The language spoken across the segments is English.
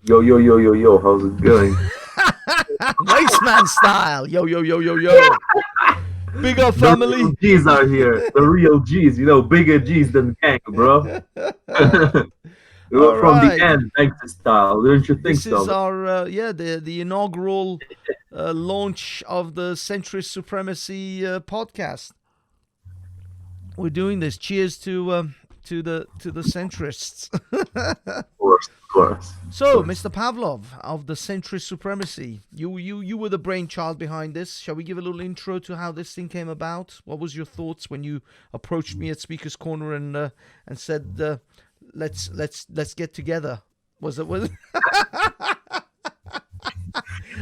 Yo, yo, yo, yo, yo, how's it going? Wasteman style. Yo, yo, yo, yo, yo. Big up, The family. real G's are here. The real G's, bigger G's than gang, bro. We're All from the right. end, gangster style. Don't you think This is so? our the inaugural launch of the Centrist Supremacy podcast. We're doing this. Cheers to the centrists. Of course, of course. So, Mr. Pavlov of the Centrist Supremacy, you were the brainchild behind this. Shall we give a little intro to how this thing came about? What was your thoughts when you approached me at Speaker's Corner and said, let's get together? Was it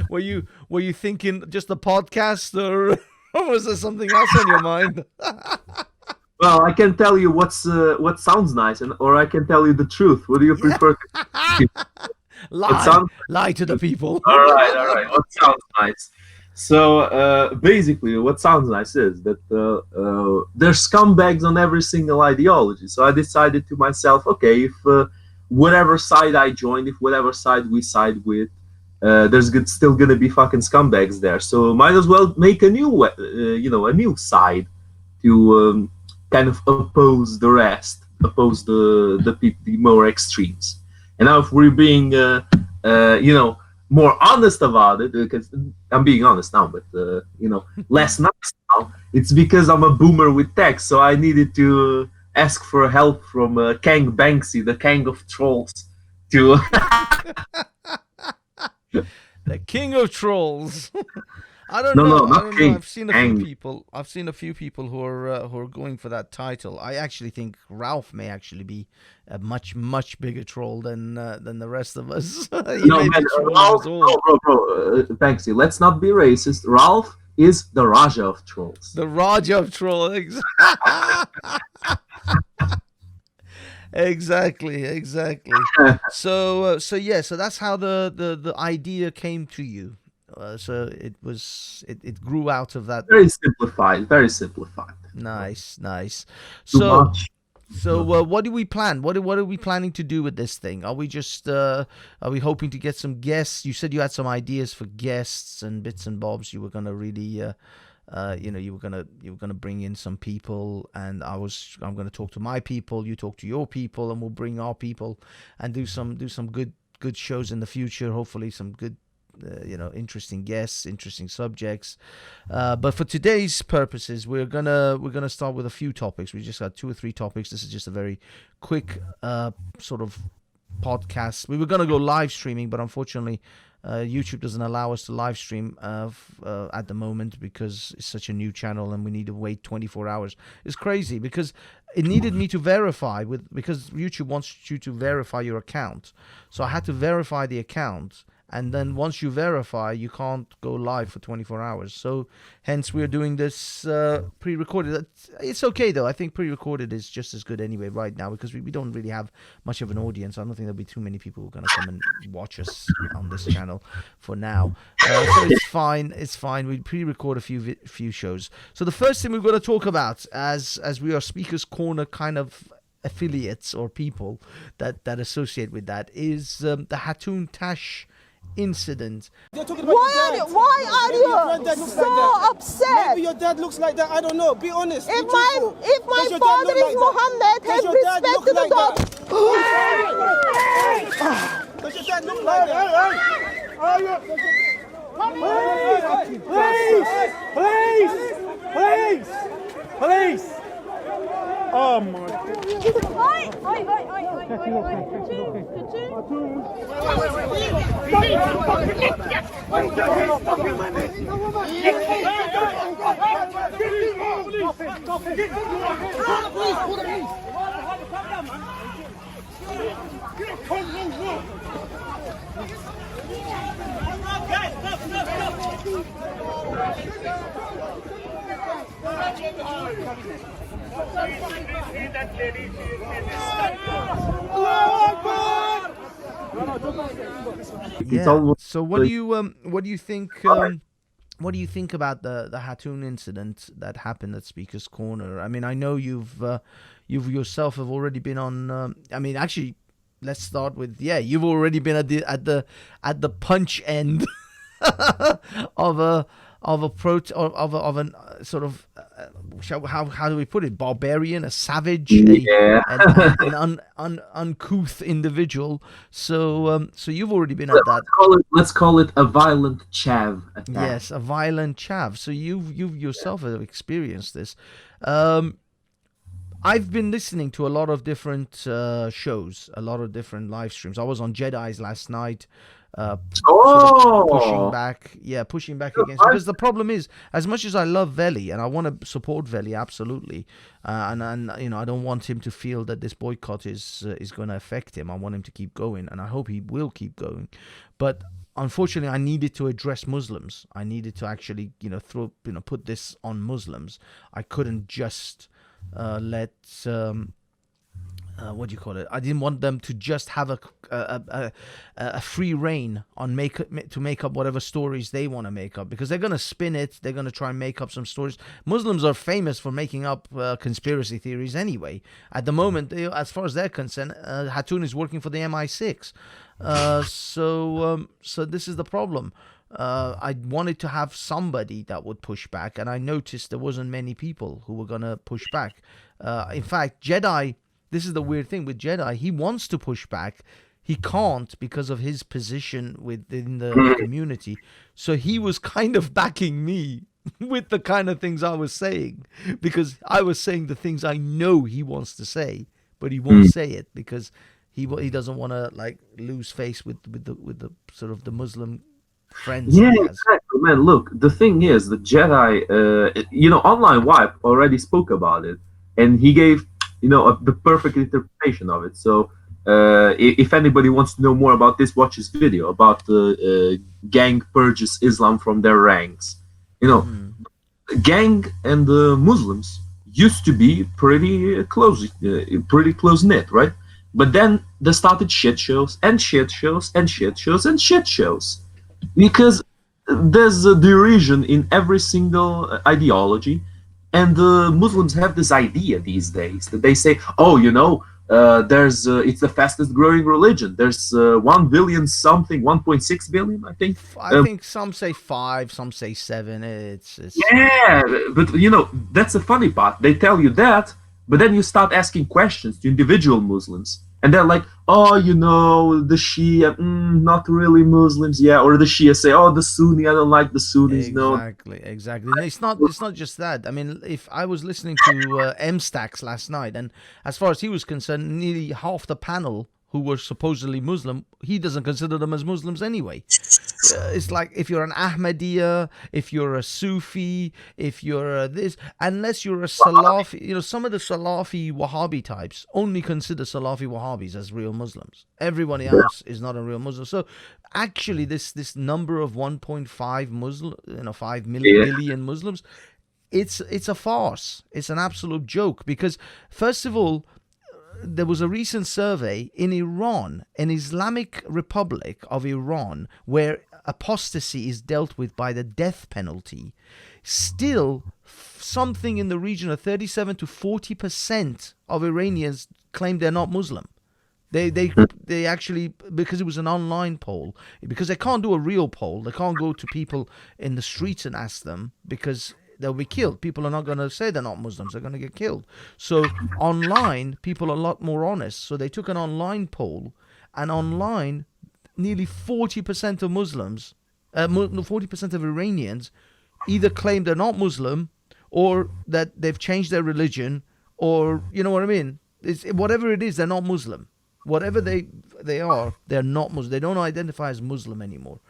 were you thinking just a podcast or was there something else on your mind? Well, I can tell you what sounds nice, or I can tell you the truth. What do you prefer? Lie to the people. All right. What sounds nice? So basically, what sounds nice is that there's scumbags on every single ideology. So I decided to myself, okay, if whatever side I join, if whatever side we side with, there's still gonna be fucking scumbags there. So might as well make a new, a new side to kind of oppose the rest, oppose the more extremes. And now, if we're being, more honest about it, because I'm being honest now, but less nice now. It's because I'm a boomer with tech, so I needed to ask for help from Kang Banksy, the king of trolls, to the king of trolls. I don't No, know. not I don't know. king. I've seen a Kang. few people. I've seen a few people who are going for that title. I actually think Ralph may actually be a much bigger troll than the rest of us. He No, may man, be trolling Ralph, us all. no, bro, Banksy, let's not be racist. Ralph is the Raja of trolls. The Raja of trolls. Exactly. So that's how the idea came to you. So it grew out of that. Very simplified, very simplified. Nice. Too So much. what do we plan? What are we planning to do with this thing? Are we just are we hoping to get some guests? You said you had some ideas for guests and bits and bobs. You were gonna really you were gonna bring in some people, and I'm gonna talk to my people. You talk to your people, and we'll bring our people and do some good shows in the future. Hopefully, some good. Interesting guests, interesting subjects, but for today's purposes, we're gonna start with a few topics. We just got 2 or 3 topics. This is just a very quick sort of podcast. We were gonna go live streaming, but unfortunately, YouTube doesn't allow us to live stream at the moment because it's such a new channel and we need to wait 24 hours. It's crazy because it needed me to verify because YouTube wants you to verify your account. So I had to verify the account. And then once you verify, you can't go live for 24 hours. So hence we're doing this pre-recorded. It's okay, though. I think pre-recorded is just as good anyway right now because we don't really have much of an audience. I don't think there'll be too many people who are going to come and watch us on this channel for now. So it's fine. It's fine. We pre-record a few shows. So the first thing we're going to talk about, as we are Speaker's Corner kind of affiliates or people that associate with that, is the Haton Tash incident. Why are you so upset? Maybe your dad looks like that. I don't know. Be honest. If my father is Muhammad, have respect to the God. Does your dad look like that? Please! Oh my Yeah. So what do you think? What do you think about the Haton incident that happened at Speaker's Corner? I mean, I know you've yourself have already been on. I mean, actually, let's start with you've already been at the punch end of a of an sort of how do we put it, barbarian, a savage, Yeah. an uncouth individual. So you've already been at that. Let's call it a violent chav attack. Yes, a violent chav. So you've yourself have experienced this. I've been listening to a lot of different shows, a lot of different live streams. I was on Jedi's last night, sort of pushing back against. Because the problem is, as much as I love Veli and I want to support Veli absolutely, and you know, I don't want him to feel that this boycott is going to affect him. I want him to keep going, and I hope he will keep going. But unfortunately, I needed to address Muslims. I needed to actually, put this on Muslims. I couldn't just let what do you call it? I didn't want them to just have a free reign on to make up whatever stories they want to make up, because they're going to spin it. They're going to try and make up some stories. Muslims are famous for making up conspiracy theories anyway. At the moment, as far as they're concerned, Haton is working for the MI6. So this is the problem. I wanted to have somebody that would push back, and I noticed there wasn't many people who were going to push back. In fact, Jedi, this is the weird thing with Jedi, he wants to push back. He can't because of his position within the community. So he was kind of backing me with the kind of things I was saying, because I was saying the things I know he wants to say, but he won't say it because he doesn't want to like lose face with the sort of the Muslim friends. Yeah, exactly, man. Look, the thing is, the Jedi, Online Wipe already spoke about it, and he gave, the perfect interpretation of it. So, if anybody wants to know more about this, watch his video about the gang purges Islam from their ranks. Gang and the Muslims used to be pretty close knit, right? But then they started shit shows and shit shows and shit shows and shit shows. Because there's a derision in every single ideology, and the Muslims have this idea these days that they say, there's it's the fastest growing religion. There's 1 billion something, 1.6 billion, I think. I think some say 5, some say 7. It's yeah, but that's the funny part. They tell you that, but then you start asking questions to individual Muslims. And they're like, the Shia, not really Muslims, yeah. Or the Shia say, the Sunni, I don't like the Sunnis, exactly, no. Exactly. And it's not just that. I mean, if I was listening to M-Stacks last night, and as far as he was concerned, nearly half the panel who were supposedly Muslim, he doesn't consider them as Muslims anyway. It's like if you're an Ahmadiyya, if you're a Sufi, if you're this, unless you're a Salafi, some of the Salafi Wahhabi types only consider Salafi Wahhabis as real Muslims. Everybody else is not a real Muslim. So actually, this number of 1.5 Muslim, 5 billion Muslims, it's a farce. It's an absolute joke, because first of all, there was a recent survey in Iran, an Islamic Republic of Iran, where apostasy is dealt with by the death penalty. Still, something in the region of 37 to 40% of Iranians claim they're not Muslim. They actually, because it was an online poll, because they can't do a real poll, they can't go to people in the streets and ask them, because they'll be killed. People are not going to say they're not Muslims. They're going to get killed. So online, people are a lot more honest. So they took an online poll, and online, nearly 40% of Muslims, 40% of Iranians either claim they're not Muslim, or that they've changed their religion, or, you know what I mean? Whatever it is, they're not Muslim. Whatever they are, they're not Muslim. They don't identify as Muslim anymore.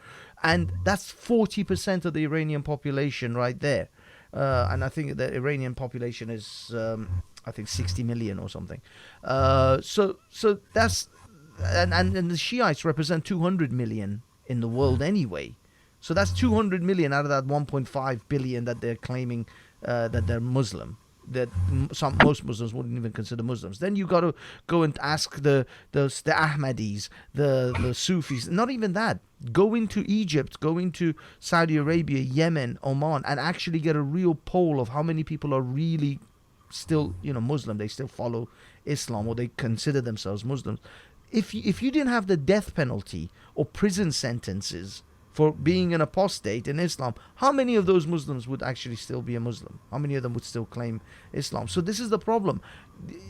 And that's 40% of the Iranian population right there. And I think the Iranian population is, 60 million or something. So that's, and the Shiites represent 200 million in the world anyway. So that's 200 million out of that 1.5 billion that they're claiming that they're Muslim. That most Muslims wouldn't even consider Muslims. Then you got to go and ask the Ahmadis, the Sufis. Not even that. Go into Egypt, go into Saudi Arabia, Yemen, Oman, and actually get a real poll of how many people are really still, Muslim. They still follow Islam, or they consider themselves Muslims. if you didn't have the death penalty or prison sentences for being an apostate in Islam, how many of those Muslims would actually still be a Muslim? How many of them would still claim Islam? So this is the problem.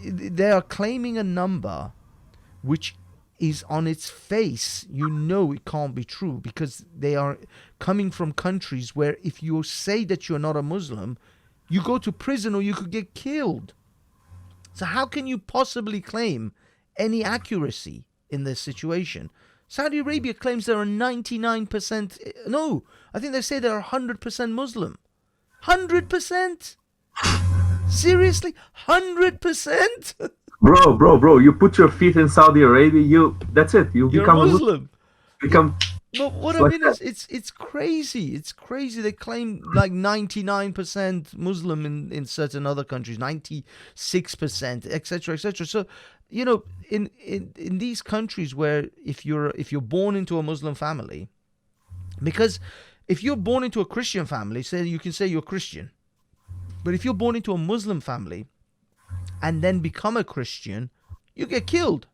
They are claiming a number which is on its face, you know it can't be true, because they are coming from countries where if you say that you're not a Muslim, you go to prison or you could get killed. So how can you possibly claim any accuracy in this situation? Saudi Arabia claims there are 99%, no, I think they say they're 100% Muslim. 100%? Seriously? 100%? Bro, you put your feet in Saudi Arabia, that's it. You You're become Muslim. Become. But what It's I like mean that. is, it's crazy. It's crazy. They claim like 99% Muslim in certain other countries, 96%, etc., etc. So, you know, in these countries where if you're born into a Muslim family, because if you're born into a Christian family, say you can say you're Christian, but if you're born into a Muslim family and then become a Christian, you get killed.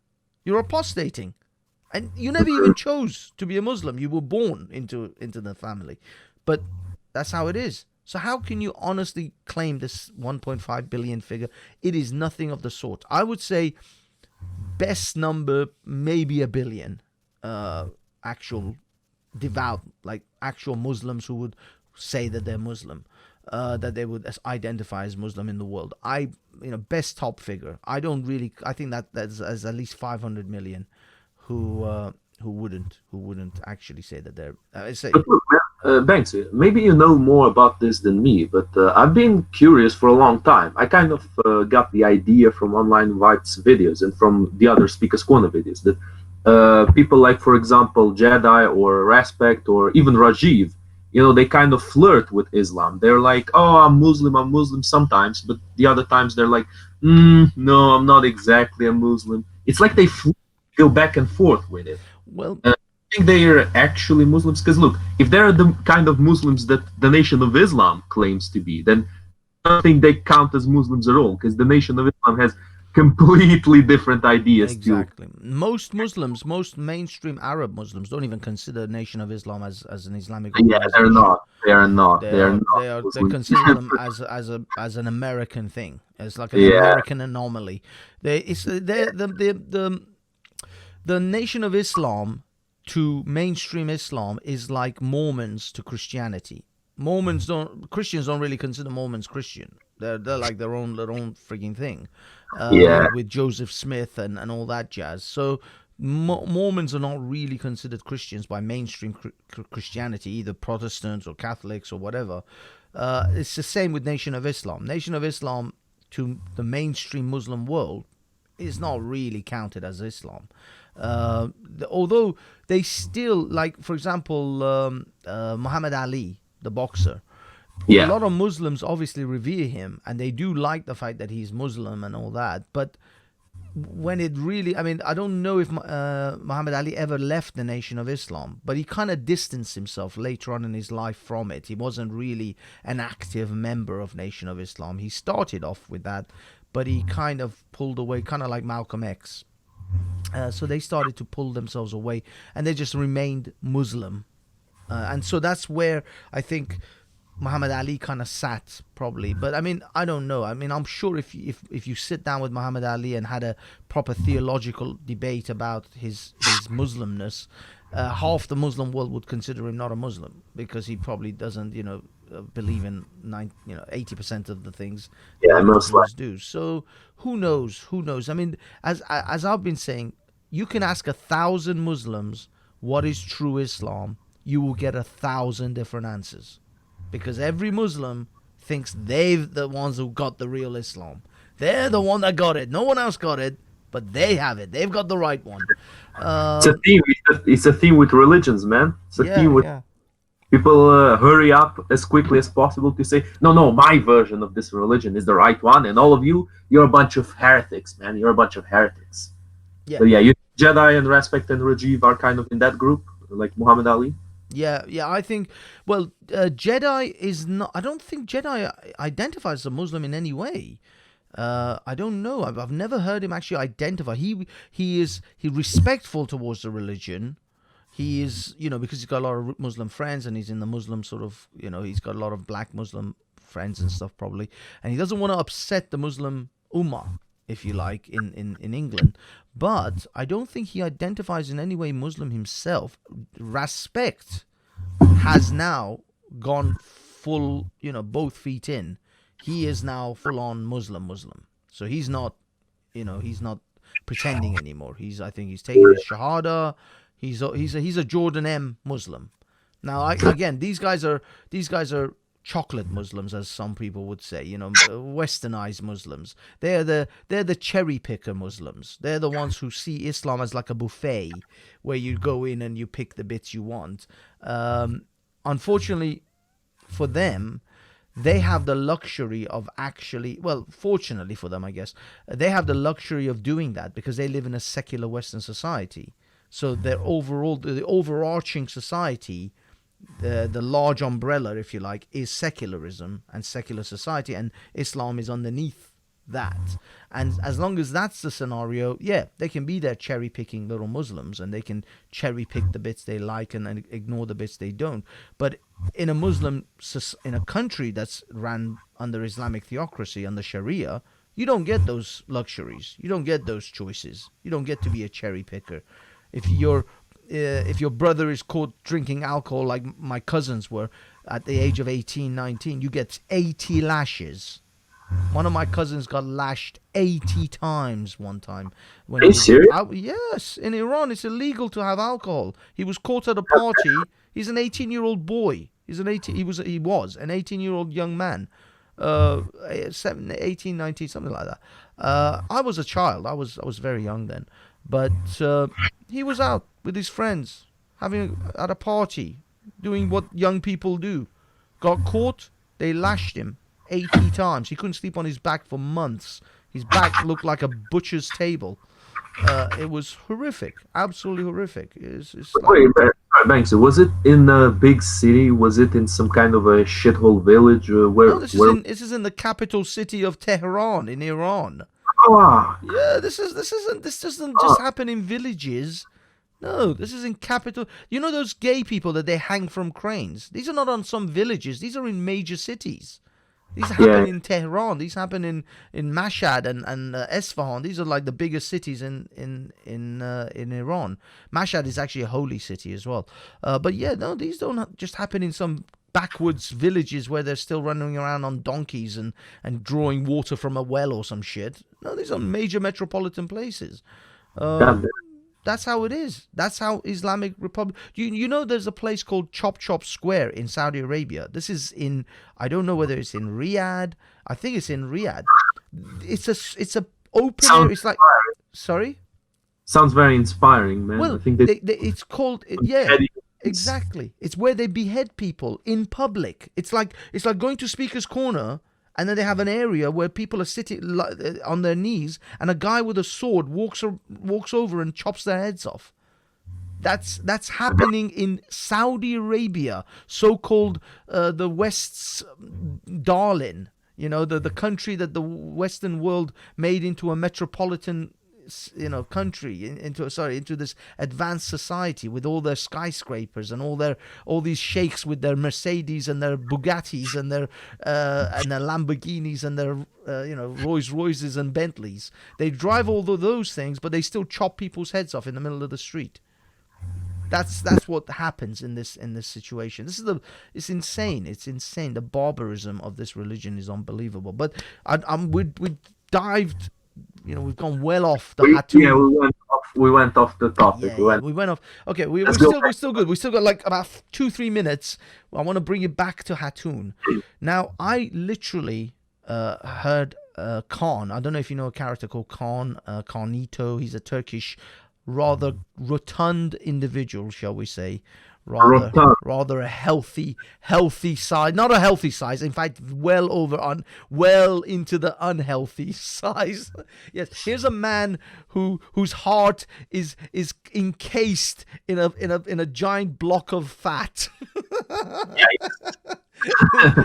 You're apostating. And you never even chose to be a Muslim. You were born into the family. But that's how it is. So how can you honestly claim this 1.5 billion figure? It is nothing of the sort. I would say best number, maybe a billion actual devout, like actual Muslims who would say that they're Muslim, that they would identify as Muslim in the world. Best top figure. I think that's at least 500 million. Who wouldn't actually say that they're But look, man, Banks, maybe you know more about this than me, but I've been curious for a long time. I kind of got the idea from Online Vibes videos and from the other Speakers Corner videos that people like, for example, Jedi or Respect or even Rajiv, they kind of flirt with Islam. They're like, oh, I'm Muslim sometimes, but the other times they're like, no, I'm not exactly a Muslim. It's like they go back and forth with it. well, I think they are actually Muslims because look, if they're the kind of Muslims that the Nation of Islam claims to be, then I don't think they count as Muslims at all because the Nation of Islam has completely different ideas exactly. Most Muslims, most mainstream Arab Muslims, don't even consider Nation of Islam as an Islamic too. Yeah, they're organization. not. They are not. They They are are not. they are they Muslims. consider them as an American thing, as like an Yeah. American anomaly. The Nation of Islam to mainstream Islam is like Mormons to Christianity. Christians don't really consider Mormons Christian. They're like their own freaking thing. Yeah. With Joseph Smith and all that jazz. So Mormons are not really considered Christians by mainstream Christianity, either Protestants or Catholics or whatever. It's the same with Nation of Islam. Nation of Islam to the mainstream Muslim world is not really counted as Islam. Although they still, like, for example, Muhammad Ali, the boxer. Yeah. A lot of Muslims obviously revere him, and they do like the fact that he's Muslim and all that. But when it really, I don't know if Muhammad Ali ever left the Nation of Islam, but he kind of distanced himself later on in his life from it. He wasn't really an active member of Nation of Islam. He started off with that, but he kind of pulled away, kind of like Malcolm X. So they started to pull themselves away, and they just remained Muslim. And so that's where I think Muhammad Ali kind of sat, probably. But I don't know. I'm sure if you sit down with Muhammad Ali and had a proper theological debate about his Muslimness, half the Muslim world would consider him not a Muslim, because he probably doesn't, believe in 80% of the things that most Muslims do. So who knows? As I've been saying, you can ask 1,000 Muslims what is true Islam, you will get 1,000 different answers, because every Muslim thinks they're the ones who got the real Islam. They're the one that got it. No one else got it, but they have it. They've got the right one. It's a theme. It's a theme with religions, man. It's a theme with people hurry up as quickly as possible to say, no, my version of this religion is the right one, and all of you're a bunch of heretics, man. You're a bunch of heretics. Yeah. So you Jedi and Respect and Rajiv are kind of in that group, like Muhammad Ali. Yeah, I think, Jedi is not, I don't think Jedi identifies as a Muslim in any way. I don't know. I've never heard him actually identify. He respectful towards the religion. He is, because he's got a lot of Muslim friends and he's in the Muslim sort of, he's got a lot of black Muslim friends and stuff probably, and he doesn't want to upset the Muslim ummah, if you like, in England. But I don't think he identifies in any way Muslim himself. Respect has now gone full, both feet in. He is now full on Muslim. So he's not pretending anymore. I think he's taking his shahada. He's a Jordan M Muslim. Now again, these guys are chocolate Muslims, as some people would say, westernized Muslims. They're the cherry picker Muslims. They're the ones who see Islam as like a buffet where you go in and you pick the bits you want. Unfortunately for them, they have the luxury of fortunately for them, I guess, they have the luxury of doing that because they live in a secular Western society. So the overarching society, the large umbrella, if you like, is secularism and secular society, and Islam is underneath that. And as long as that's the scenario, they can be their cherry-picking little Muslims, and they can cherry-pick the bits they like and ignore the bits they don't. But in a country that's ran under Islamic theocracy, under Sharia, you don't get those luxuries. You don't get those choices. You don't get to be a cherry-picker. If your brother is caught drinking alcohol like my cousins were at the age of 18, 19, you get 80 lashes. One of my cousins got lashed 80 times one time. Are you serious? Yes, in Iran it's illegal to have alcohol. He was caught at a party. He's an 18-year-old boy. He was an 18-year-old young man. 18, 19, something like that. I was a child. I was very young then. But he was out with his friends, at a party, doing what young people do. Got caught, they lashed him 80 times. He couldn't sleep on his back for months. His back looked like a butcher's table. It was horrific, absolutely horrific. Wait, Banks, was it in a big city? Was it in some kind of a shithole village? No, this is in the capital city of Tehran in Iran. Yeah, this doesn't just happen in villages. No, this is in capital. You know those gay people that they hang from cranes? These are not on some villages. These are in major cities. These happen in Tehran. These happen in Mashhad and Esfahan. These are like the biggest cities in Iran. Mashhad is actually a holy city as well. But yeah, no, these don't just happen in some backwoods villages where they're still running around on donkeys and drawing water from a well or some shit. No, these are major metropolitan places. That's how it is. That's how Islamic Republic. You know, there's a place called Chop Chop Square in Saudi Arabia. This is in. I don't know whether it's in Riyadh. I think it's in Riyadh. It's a open area. It's like, sorry. Sounds very inspiring, man. Well, I think it's called exactly. It's where they behead people in public. It's like going to Speaker's Corner. And then they have an area where people are sitting on their knees, and a guy with a sword walks over and chops their heads off. That's happening in Saudi Arabia, so-called the West's darling. The country that the Western world made into a metropolitan country, into this advanced society with all their skyscrapers and all these sheikhs with their Mercedes and their Bugattis and their Lamborghinis and their Rolls Royces and Bentleys. They drive all of those things, but they still chop people's heads off in the middle of the street. That's what happens in this situation. It's insane. It's insane. The barbarism of this religion is unbelievable. But we dived. We've gone well off the Haton. Yeah, we went off the topic. We went off. Okay, we're still good. We still got like about 2-3 minutes. I want to bring you back to Haton. Now, I literally heard Khan. I don't know if you know a character called Khan, Khanito. He's a Turkish, rather rotund individual, shall we say. Rather a healthy size, not a healthy size. In fact, well into the unhealthy size. Yes, here's a man whose heart is encased in a giant block of fat.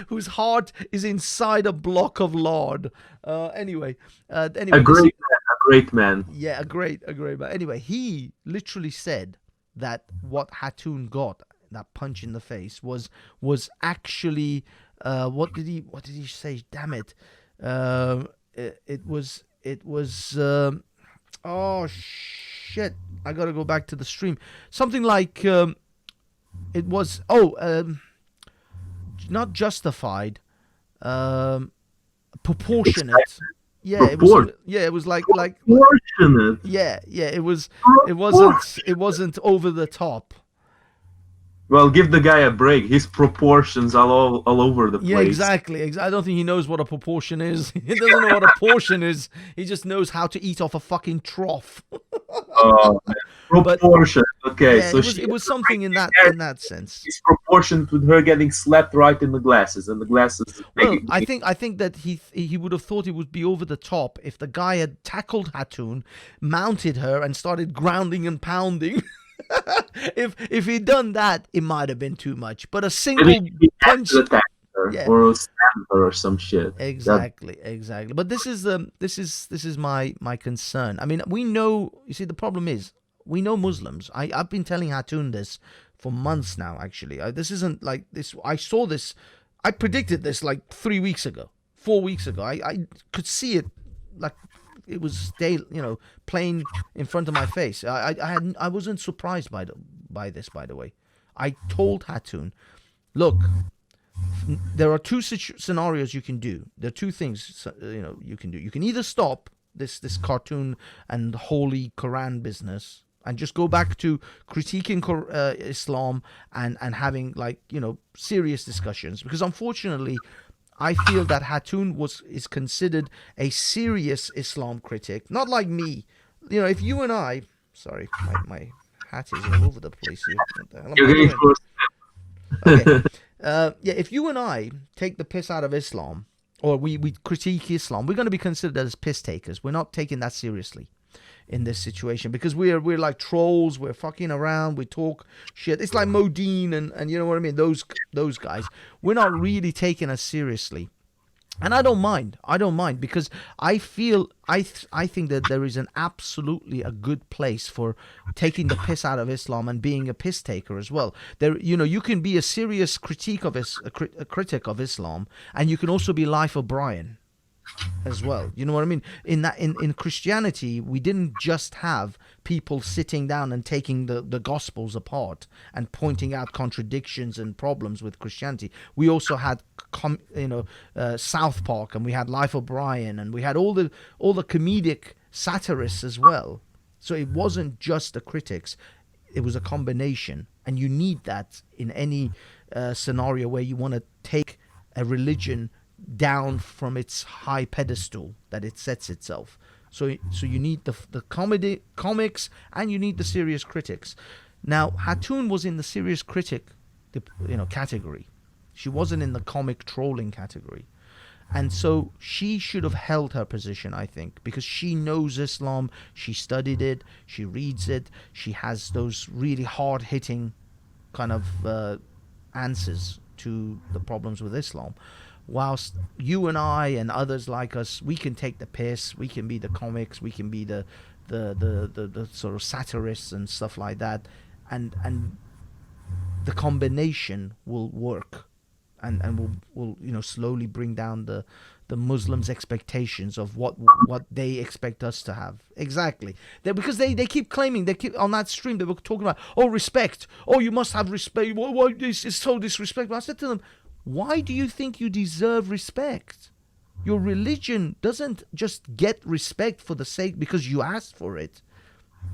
whose heart is inside a block of lard. Anyway, A this- great man. yeah, a great. But anyway, he literally said that what Haton got, that punch in the face, was actually what did he say? Damn it! It was oh shit! I gotta go back to the stream. Something like it was not justified, proportionate. Yeah, it was. Yeah, it was like Proportionate. yeah, it was. It Proportionate. wasn't over the top. Well, give the guy a break. His proportions are all over the place. Yeah, exactly. I don't think he knows what a proportion is. He doesn't know what a portion is. He just knows how to eat off a fucking trough. Oh, man. Proportion. Okay, Yeah, so it was something in that sense. It's proportioned with her getting slapped right in the glasses, and the glasses. Well, I think that he would have thought it would be over the top if the guy had tackled Haton, mounted her, and started grounding and pounding. if he'd done that, it might have been too much. But a single punch, attacked her Yeah. or stabbed her or some shit. exactly. But this is my concern. I mean, we know. You see, the problem is we know Muslims. I've been telling Haton this for months now. Actually, this isn't like this. I saw this. I predicted this like 3 weeks ago, 4 weeks ago. I could see it like it was playing in front of my face. I wasn't surprised by this, by the way. I told Haton, look, there are two scenarios you can do. There are two things you can do. You can either stop this cartoon and holy Quran business and just go back to critiquing Islam and having serious discussions, because unfortunately I feel that Haton is considered a serious Islam critic, not like me. If you and I, sorry, my hat is all over the place here. What the hell am I You're getting doing? close. Okay. If you and I take the piss out of Islam, or we critique Islam, we're going to be considered as piss takers. We're not taking that seriously in this situation, because we're like trolls. We're fucking around. We talk shit. It's like Modine and you know what I mean. Those guys. We're not really taking us seriously, and I don't mind. Because I feel I think that there is absolutely a good place for taking the piss out of Islam and being a piss taker as well. There, you can be a serious critic of a critic of Islam, and you can also be Life O'Brien as well. You know what I mean? In Christianity, we didn't just have people sitting down and taking the Gospels apart and pointing out contradictions and problems with Christianity. We also had South Park, and we had Life O'Brien, and we had all the comedic satirists as well. So it wasn't just the critics, it was a combination, and you need that in any scenario where you want to take a religion down from its high pedestal that it sets itself. So you need the comics, and you need the serious critics. Now, Haton was in the serious critic category. She wasn't in the comic trolling category. And so she should have held her position, I think, because she knows Islam, she studied it, she reads it, she has those really hard-hitting kind of answers to the problems with Islam. Whilst you and I and others like us, we can take the piss, we can be the comics, we can be the sort of satirists and stuff like that, and the combination will work, and will slowly bring down the Muslims' expectations of what they expect us to have. Exactly. Because they keep claiming, they keep on that stream, they were talking about, respect, you must have respect, why this is so disrespectful. I said to them, why do you think you deserve respect? Your religion doesn't just get respect for the sake because you asked for it.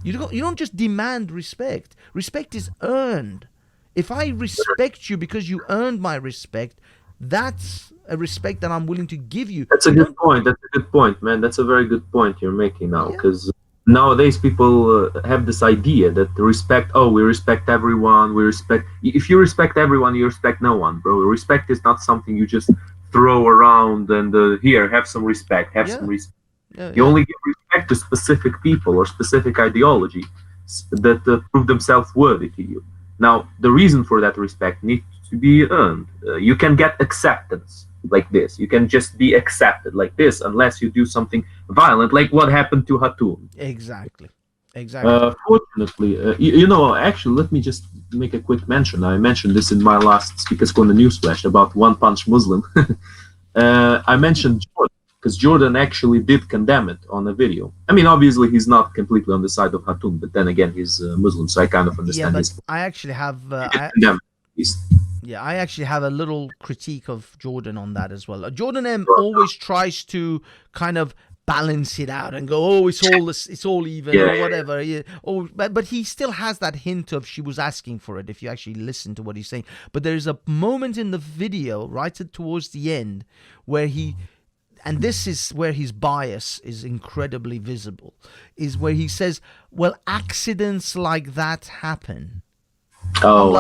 You don't just demand respect. Respect is earned. If I respect you because you earned my respect, that's a respect that I'm willing to give you. That's a good point. That's a good point, man. That's a very good point you're making now, because nowadays people have this idea that we respect everyone, if you respect everyone, you respect no one, bro. Respect is not something you just throw around and here, have some respect, you only give respect to specific people or specific ideology that prove themselves worthy to you. Now, the reason for that respect needs to be earned. You can get acceptance like this. You can just be accepted like this unless you do something violent, like what happened to Haton. Exactly. Exactly. Fortunately, actually, let me just make a quick mention. I mentioned this in my last Speaker's Corner newsflash about One Punch Muslim. I mentioned Jordan because Jordan actually did condemn it on a video. I mean, obviously, he's not completely on the side of Haton, but then again, he's Muslim, so I kind of Yeah, understand but his I actually have condemn it, at least. I actually have a little critique of Jordan on that as well. Jordan M always tries to kind of balance it out and go, oh, it's all even or whatever. Yeah. Oh, but he still has that hint of she was asking for it if you actually listen to what he's saying. But there's a moment in the video right towards the end where and this is where his bias is incredibly visible, is where he says, well, accidents like that happen. Oh,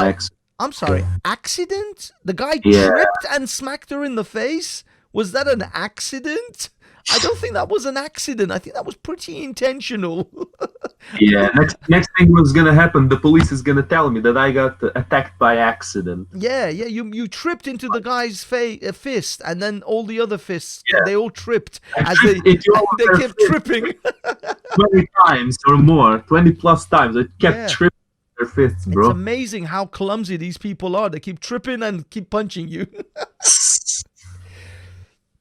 I'm sorry, accident? The guy Yeah. tripped and smacked her in the face? Was that an accident? I don't think that was an accident. I think that was pretty intentional. Yeah, next thing was gonna happen. The police is gonna tell me that I got attacked by accident. Yeah. You tripped into the guy's fist, and then all the other fists, they all tripped as they kept tripping. 20 times or more, 20 plus times. I kept Yeah. tripping their fists, bro. It's amazing how clumsy these people are. They keep tripping and keep punching you.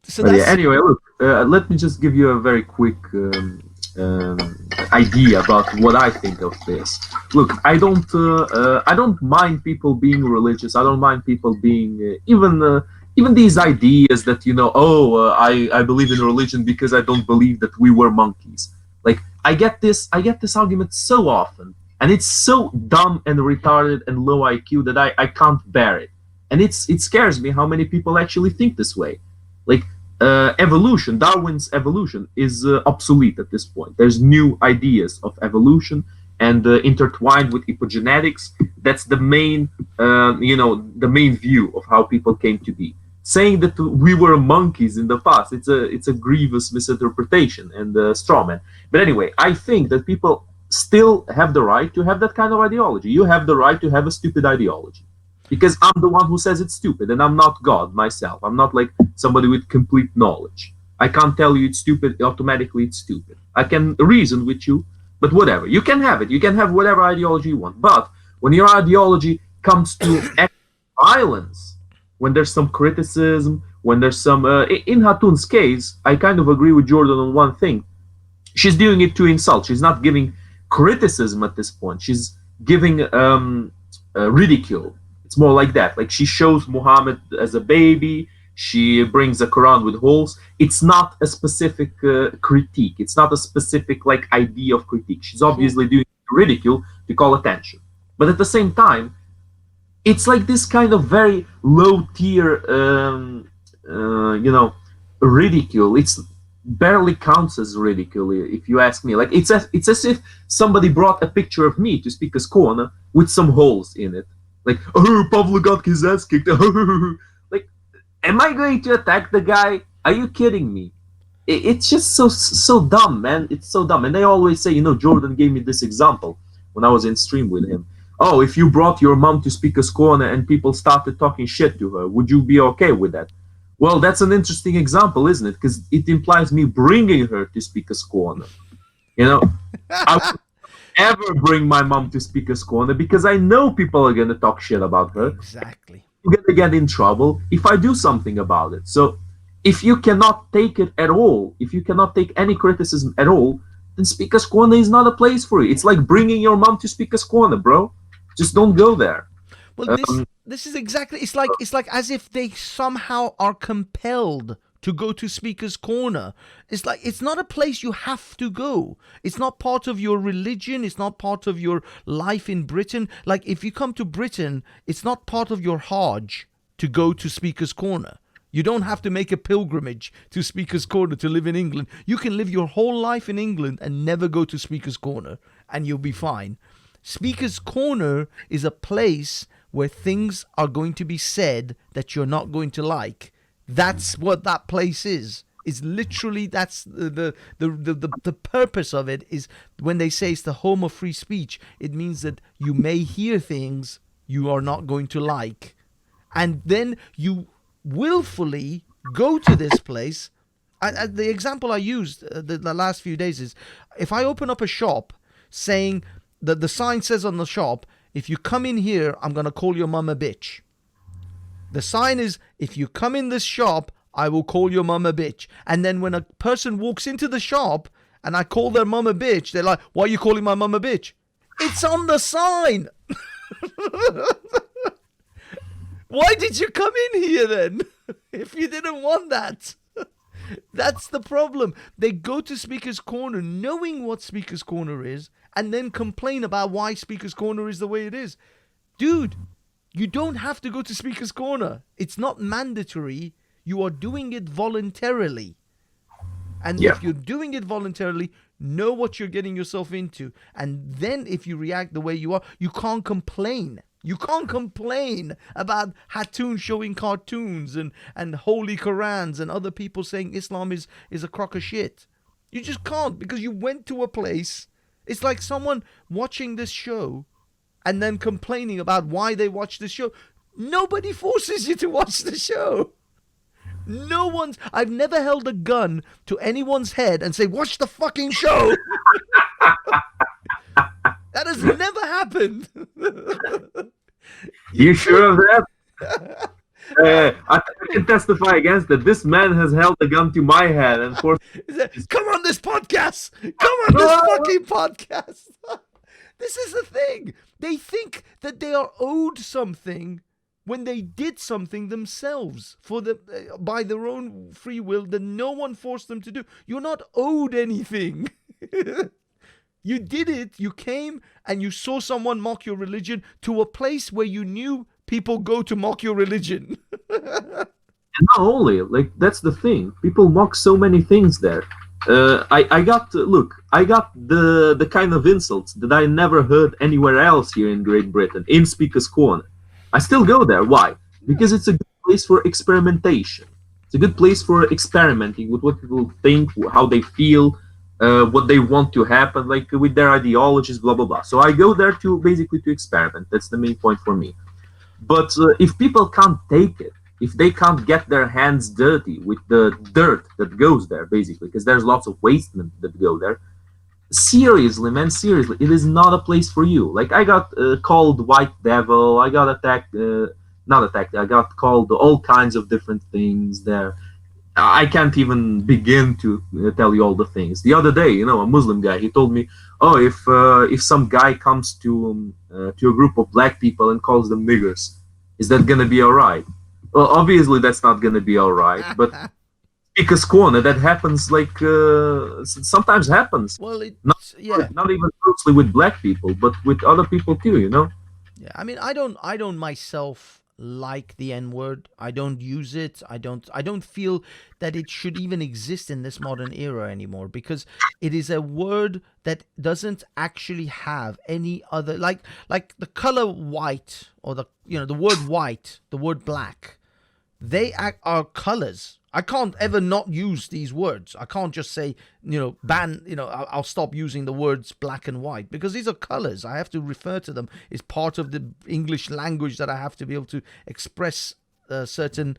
So But that's, anyway, look, let me just give you a very quick idea about what I think of this. Look, I don't mind people being religious. I don't mind people being even these ideas that I believe in religion because I don't believe that we were monkeys. Like I get this argument so often, and it's so dumb and retarded and low IQ that I can't bear it. And it scares me how many people actually think this way. Like evolution, Darwin's evolution is obsolete at this point. There's new ideas of evolution and intertwined with epigenetics. That's the main, the main view of how people came to be. Saying that we were monkeys in the past, it's a grievous misinterpretation and straw man. But anyway, I think that people still have the right to have that kind of ideology. You have the right to have a stupid ideology. Because I'm the one who says it's stupid, and I'm not God myself. I'm not like somebody with complete knowledge. I can't tell you it's stupid, automatically it's stupid. I can reason with you, but whatever. You can have it. You can have whatever ideology you want. But when your ideology comes to violence, when there's some criticism, when there's some... in Hatun's case, I kind of agree with Jordan on one thing. She's doing it to insult. She's not giving criticism at this point. She's giving ridicule. It's more like that. Like she shows Muhammad as a baby. She brings a Quran with holes. It's not a specific critique. It's not a specific like idea of critique. She's obviously doing ridicule to call attention. But at the same time, it's like this kind of very low tier, ridicule. It's barely counts as ridicule if you ask me. Like it's as if somebody brought a picture of me to Speaker's Corner with some holes in it. Like, oh, Pavlo got his ass kicked. Like, am I going to attack the guy? Are you kidding me? It's just so dumb, man. It's so dumb. And they always say, Jordan gave me this example when I was in stream with him. Oh, if you brought your mom to Speaker's Corner and people started talking shit to her, would you be okay with that? Well, that's an interesting example, isn't it? Because it implies me bringing her to Speaker's Corner. I would ever bring my mom to Speaker's Corner because I know people are going to talk shit about her. Exactly. I'm going to get in trouble if I do something about it. So if you cannot take it at all, if you cannot take any criticism at all, then Speaker's Corner is not a place for you. It's like bringing your mom to Speaker's Corner, bro. Just don't go there. Well, this is exactly. It's like as if they somehow are compelled to go to Speaker's Corner. It's like it's not a place you have to go. It's not part of your religion. It's not part of your life in Britain. Like if you come to Britain, it's not part of your Hajj to go to Speaker's Corner. You don't have to make a pilgrimage to Speaker's Corner to live in England. You can live your whole life in England and never go to Speaker's Corner, and you'll be fine. Speaker's Corner is a place where things are going to be said that you're not going to like. That's what that place is. It's literally, that's the purpose of it. Is when they say it's the home of free speech, it means that you may hear things you are not going to like, And then you willfully go to this place. The example I used the last few days is, if I open up a shop saying that the sign says on the shop, if you come in here, I'm going to call your mum a bitch. The sign is, if you come in this shop, I will call your mum a bitch. And then when a person walks into the shop and I call their mum a bitch, they're like, why are you calling my mum a bitch? It's on the sign. Why did you come in here then? If you didn't want that. That's the problem. They go to Speaker's Corner knowing what Speaker's Corner is and then complain about why Speaker's Corner is the way it is. Dude, you don't have to go to Speaker's Corner. It's not mandatory. You are doing it voluntarily. And if you're doing it voluntarily, know what you're getting yourself into. And then if you react the way you are, you can't complain. You can't complain about Haton showing cartoons and holy Qurans and other people saying Islam is a crock of shit. You just can't, because you went to a place. It's like someone watching this show and then complaining about why they watch the show. Nobody forces you to watch the show. I've never held a gun to anyone's head and say, watch the fucking show. That has never happened. You sure of that? I can testify against that. This man has held a gun to my head and forced. Come on this podcast. Come on this fucking podcast. This is the thing. They think that they are owed something when they did something themselves by their own free will that no one forced them to do. You're not owed anything. You did it. You came and you saw someone mock your religion to a place where you knew people go to mock your religion. And not only, like, that's the thing. People mock so many things there. I got the kind of insults that I never heard anywhere else here in Great Britain, in Speaker's Corner. I still go there. Why? Because it's a good place for experimentation. It's a good place for experimenting with what people think, how they feel, what they want to happen, like with their ideologies, blah, blah, blah. So I go there to basically to experiment. That's the main point for me. But if people can't take it, if they can't get their hands dirty with the dirt that goes there, basically, because there's lots of wastemen that go there, seriously, man, seriously, it is not a place for you. Like, I got called White Devil, I got attacked, not attacked, I got called all kinds of different things there. I can't even begin to tell you all the things. The other day, a Muslim guy, he told me, oh, if some guy comes to a group of black people and calls them niggers, is that gonna be all right? Well, obviously that's not gonna be all right, but Speaker's Corner, that happens, like, sometimes happens. Well, not even mostly with black people, but with other people too, Yeah, I mean, I don't myself like the N-word. I don't use it. I don't feel that it should even exist in this modern era anymore, because it is a word that doesn't actually have any other, like the color white, or the word white, the word black. They are colors. I can't ever not use these words. I can't just say, ban, I'll stop using the words black and white, because these are colors. I have to refer to them. It's part of the English language that I have to be able to express certain,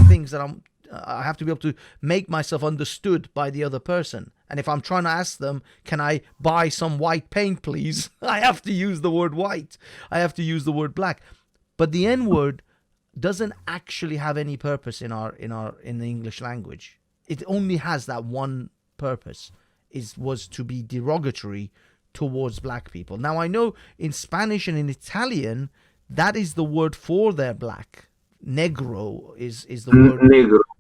things that I have to be able to make myself understood by the other person. And if I'm trying to ask them, can I buy some white paint, please? I have to use the word white. I have to use the word black. But the N-word doesn't actually have any purpose in the English language. It only has that one purpose, was to be derogatory towards black people. Now, I know in Spanish and in Italian, that is the word for their black. Negro is the word.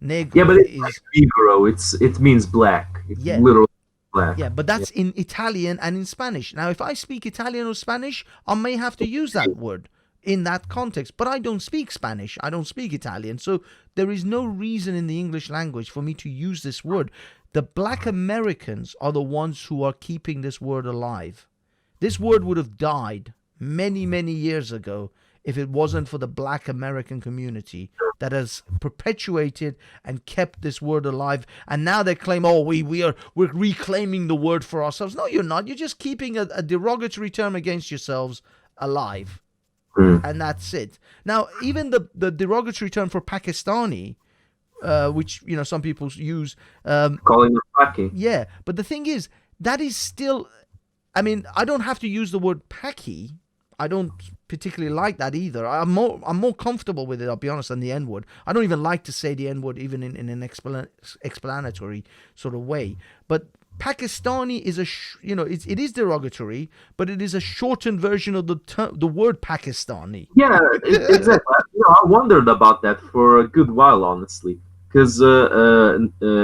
Negro. Yeah, but it's like negro. It means black. It's literally black. Yeah, but that's in Italian and in Spanish. Now, if I speak Italian or Spanish, I may have to use that word in that context, but I don't speak Spanish, I don't speak Italian, so there is no reason in the English language for me to use this word. The black Americans are the ones who are keeping this word alive. This word would have died many, many years ago if it wasn't for the black American community that has perpetuated and kept this word alive. And now they claim, we're reclaiming the word for ourselves. No, you're not. You're just keeping a derogatory term against yourselves alive. and that's it. Now, even the derogatory term for Pakistani, which some people use, Calling it Paki. yeah. But the thing is, that is still. I mean, I don't have to use the word Paki. I don't particularly like that either. I'm more comfortable with it, I'll be honest, than the N-word. I don't even like to say the N-word even in an explanatory sort of way. But Pakistani is it is derogatory, but it is a shortened version of the word Pakistani. Yeah, exactly. I wondered about that for a good while, honestly, because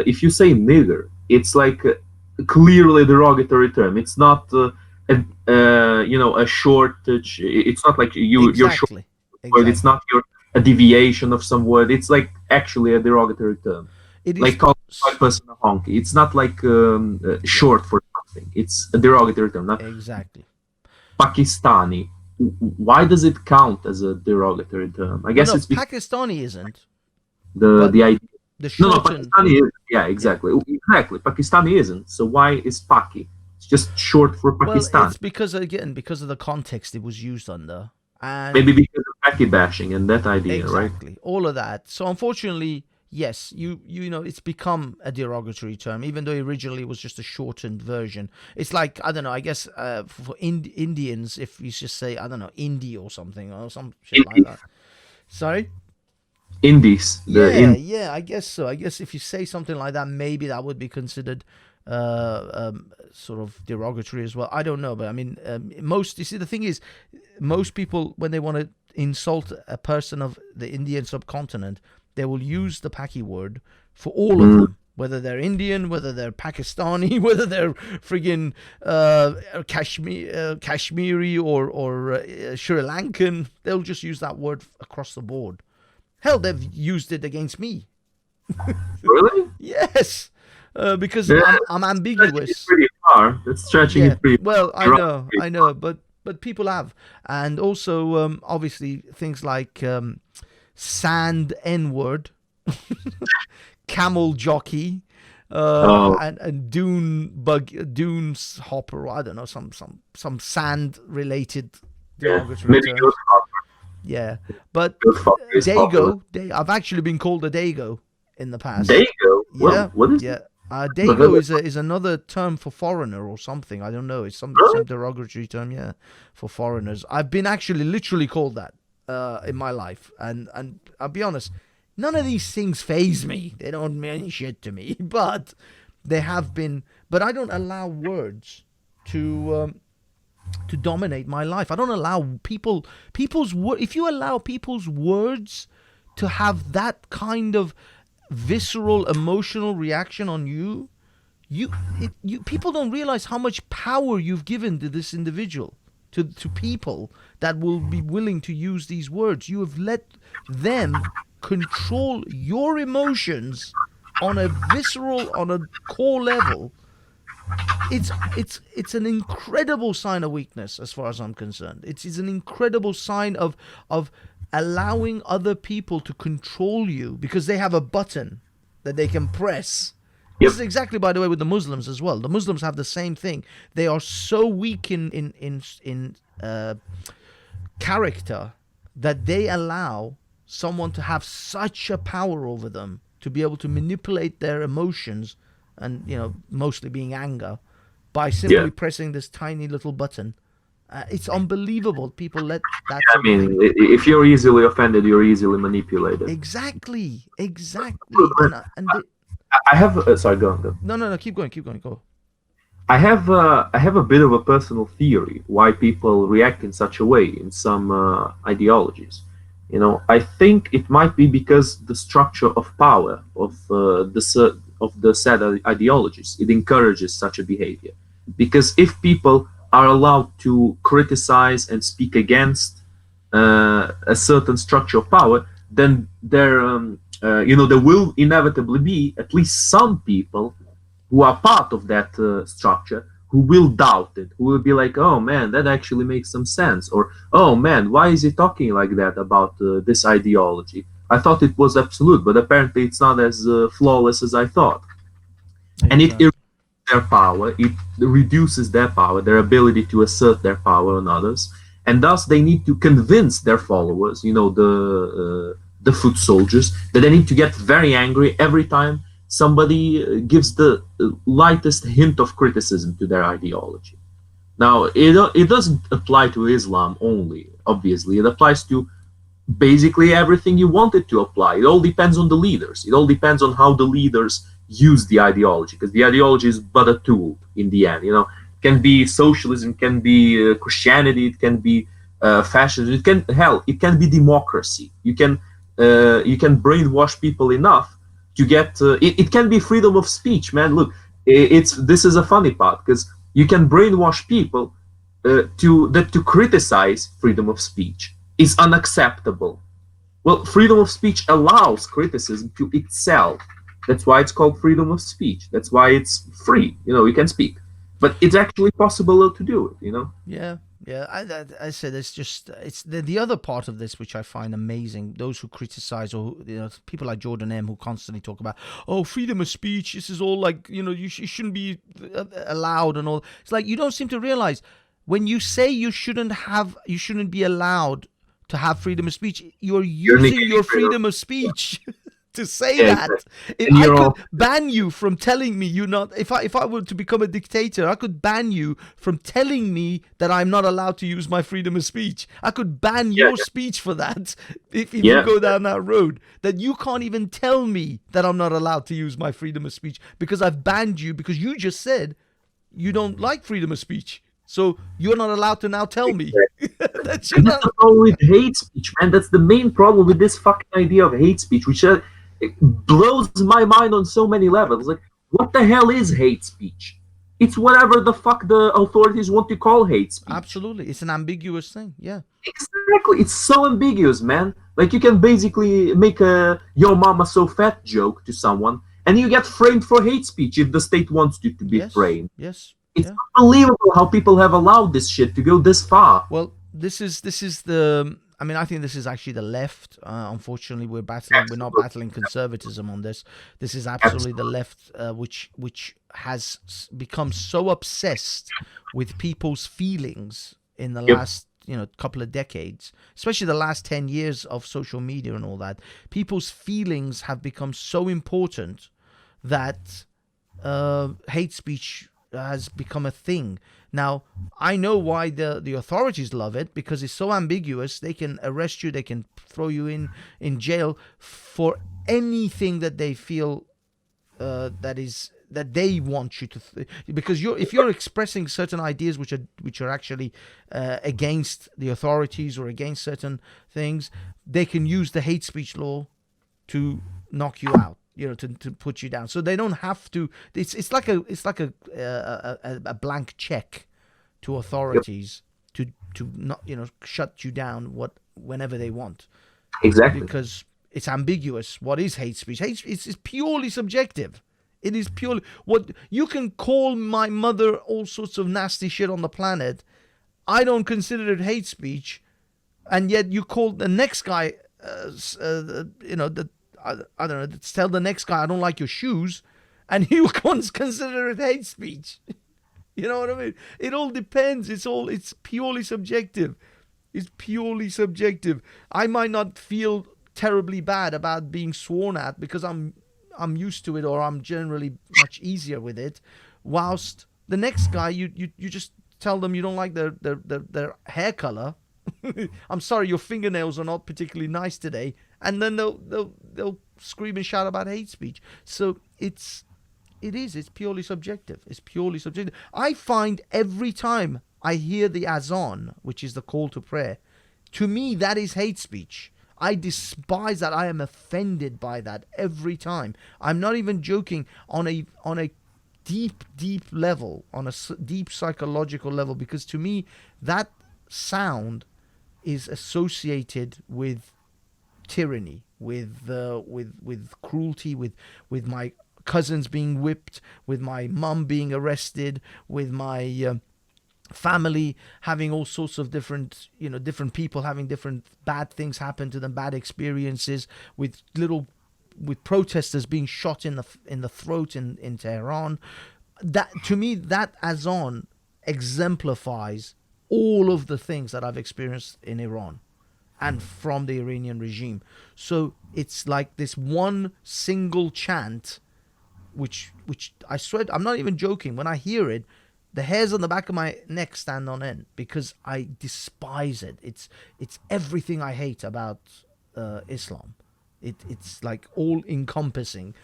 if you say nigger, it's like clearly a derogatory term. It's not a shortage. It's not like you're short Exactly. word. It's not a deviation of some word. It's like actually a derogatory term. It is Like calling a white person a honky. It's not like short for something. It's a derogatory term. Not exactly. Pakistani. Why does it count as a derogatory term? I guess No, it's because Pakistani isn't. the idea. The No, shortened. Pakistani is. Yeah, exactly. Exactly. Pakistani isn't. So why is Paki? It's just short for Well, Pakistan. it's because of the context it was used under, and Maybe because of Paki bashing and that idea, right? exactly all of that. So unfortunately, yes, it's become a derogatory term, even though originally it was just a shortened version. It's like, I don't know, I guess for Indians, if you just say, I don't know, Indie or something or some shit like that. Sorry. Indies. Yeah, I guess so. I guess if you say something like that, maybe that would be considered sort of derogatory as well. I don't know, but I mean, the thing is, most people, when they want to insult a person of the Indian subcontinent, they will use the Paki word for all of them, whether they're Indian, whether they're Pakistani, whether they're friggin' Kashmiri or Sri Lankan. They'll just use that word across the board. Hell, they've used it against me. Really? Yes, because I'm ambiguous. It's pretty far. That's stretching it pretty Well, far. I know, but people have, and also obviously things like sand N-word, camel jockey, and dunes hopper. I don't know, some sand related derogatory Maybe terms. good hopper. Yeah, but Good hopper is popular. I've actually been called a Dago in the past. Dago? Yeah, What is yeah. Dago is another term for foreigner or something. I don't know. It's some derogatory term, yeah, for foreigners. I've been actually literally called that in my life, and I'll be honest, none of these things faze me. They don't mean shit to me, but they have been. But I don't allow words to dominate my life. I don't allow people's word. If you allow people's words to have that kind of visceral emotional reaction on you, people don't realize how much power you've given to this individual, to people that will be willing to use these words. You have let them control your emotions on a visceral, on a core level. It's an incredible sign of weakness as far as I'm concerned. It's an incredible sign of allowing other people to control you because they have a button that they can press. Yep. This is exactly, by the way, with the Muslims as well. The Muslims have the same thing. They are so weak in character that they allow someone to have such a power over them to be able to manipulate their emotions, and mostly being anger, by simply pressing this tiny little button. It's unbelievable. People let that. I mean, if you're easily offended, you're easily manipulated. Exactly. I have. Sorry, go on. No. Keep going. Go. I have a bit of a personal theory why people react in such a way in some ideologies. I think it might be because the structure of power of the said ideologies, it encourages such a behavior. Because if people are allowed to criticize and speak against a certain structure of power, then there will inevitably be at least some people who are part of that structure who will doubt it, who will be like, oh man, that actually makes some sense, or oh man, why is he talking like that about this ideology? I thought it was absolute, but apparently it's not as flawless as I thought. And it erodes their power, it reduces their power, their ability to assert their power on others, and thus they need to convince their followers, the foot soldiers, that they need to get very angry every time somebody gives the lightest hint of criticism to their ideology. Now, it doesn't apply to Islam only, obviously. It applies to basically everything you want it to apply. It all depends on the leaders. It all depends on how the leaders use the ideology, because the ideology is but a tool in the end. It can be socialism, it can be Christianity, it can be fascism, it can be democracy. You can brainwash people enough to get it can be freedom of speech, man. Look, this is a funny part, because you can brainwash people to criticize freedom of speech is unacceptable. Well, freedom of speech allows criticism to itself. That's why it's called freedom of speech. That's why it's free. You can speak, but it's actually possible to do it. Yeah. Yeah, I said it's the other part of this which I find amazing. Those who criticize, or people like Jordan M, who constantly talk about, freedom of speech. This is all like you shouldn't be allowed and all. It's like you don't seem to realize when you say you shouldn't be allowed to have freedom of speech, you're using your freedom of speech. To say that, exactly. I could ban you from telling me you're not. If I were to become a dictator, I could ban you from telling me that I'm not allowed to use my freedom of speech. I could ban your speech for that if you go down that road. That you can't even tell me that I'm not allowed to use my freedom of speech because I've banned you because you just said you don't like freedom of speech. So you're not allowed to now tell me. That's the problem with hate speech, man. That's the main problem with this fucking idea of hate speech, which it blows my mind on so many levels. Like, what the hell is hate speech? It's whatever the fuck the authorities want to call hate speech. Absolutely. It's an ambiguous thing. Yeah. Exactly. It's so ambiguous, man. Like, you can basically make a "yo mama so fat" joke to someone, and you get framed for hate speech if the state wants you to be framed. Yes. It's unbelievable how people have allowed this shit to go this far. Well, this is the. I mean, I think this is actually the left. Unfortunately, we're not battling conservatism on this. This is absolutely the left, which has become so obsessed with people's feelings in the last couple of decades, especially the last 10 years of social media and all that. People's feelings have become so important that hate speech has become a thing. Now, I know why the authorities love it, because it's so ambiguous. They can arrest you, they can throw you in jail for anything that they feel that they want you to, because if you're expressing certain ideas which are actually against the authorities or against certain things, they can use the hate speech law to knock you out. To put you down, so they don't have to. It's like a blank check to authorities to not shut you down whenever they want. Exactly, because it's ambiguous. What is hate speech? Hate speech is purely subjective. It is purely what you can call my mother all sorts of nasty shit on the planet. I don't consider it hate speech, and yet you call the next guy, I don't know, tell the next guy I don't like your shoes, and he can't consider it hate speech. You know what I mean? It all depends. It's purely subjective. It's purely subjective. I might not feel terribly bad about being sworn at because I'm used to it, or I'm generally much easier with it. Whilst the next guy, you just tell them you don't like their hair color. I'm sorry, your fingernails are not particularly nice today, and then they'll scream and shout about hate speech. So it's purely subjective. It's purely subjective. I find every time I hear the azan, which is the call to prayer, to me that is hate speech. I despise that. I am offended by that every time. I'm not even joking, on a deep level, on a deep psychological level, because to me that sound is associated with tyranny, with cruelty, with my cousins being whipped, with my mum being arrested, with my family having all sorts of different people having different bad things happen to them, bad experiences, with protesters being shot in the throat in Tehran. That, to me, that azan exemplifies all of the things that I've experienced in Iran and from the Iranian regime. So it's like this one single chant, which I swear, I'm not even joking. When I hear it, the hairs on the back of my neck stand on end because I despise it. It's everything I hate about Islam. It's like all encompassing.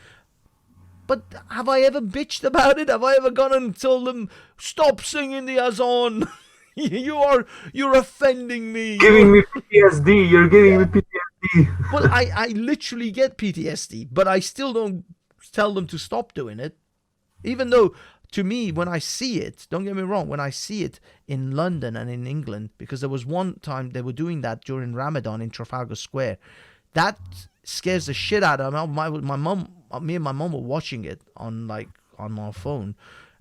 But have I ever bitched about it? Have I ever gone and told them, stop singing the azan? You're offending me. Giving me PTSD. You're giving me PTSD. Well, I literally get PTSD, but I still don't tell them to stop doing it. Even though, to me, when I see it, don't get me wrong, when I see it in London and in England, because there was one time they were doing that during Ramadan in Trafalgar Square, that scares the shit out of me. My mom, me and my mom were watching it on our phone,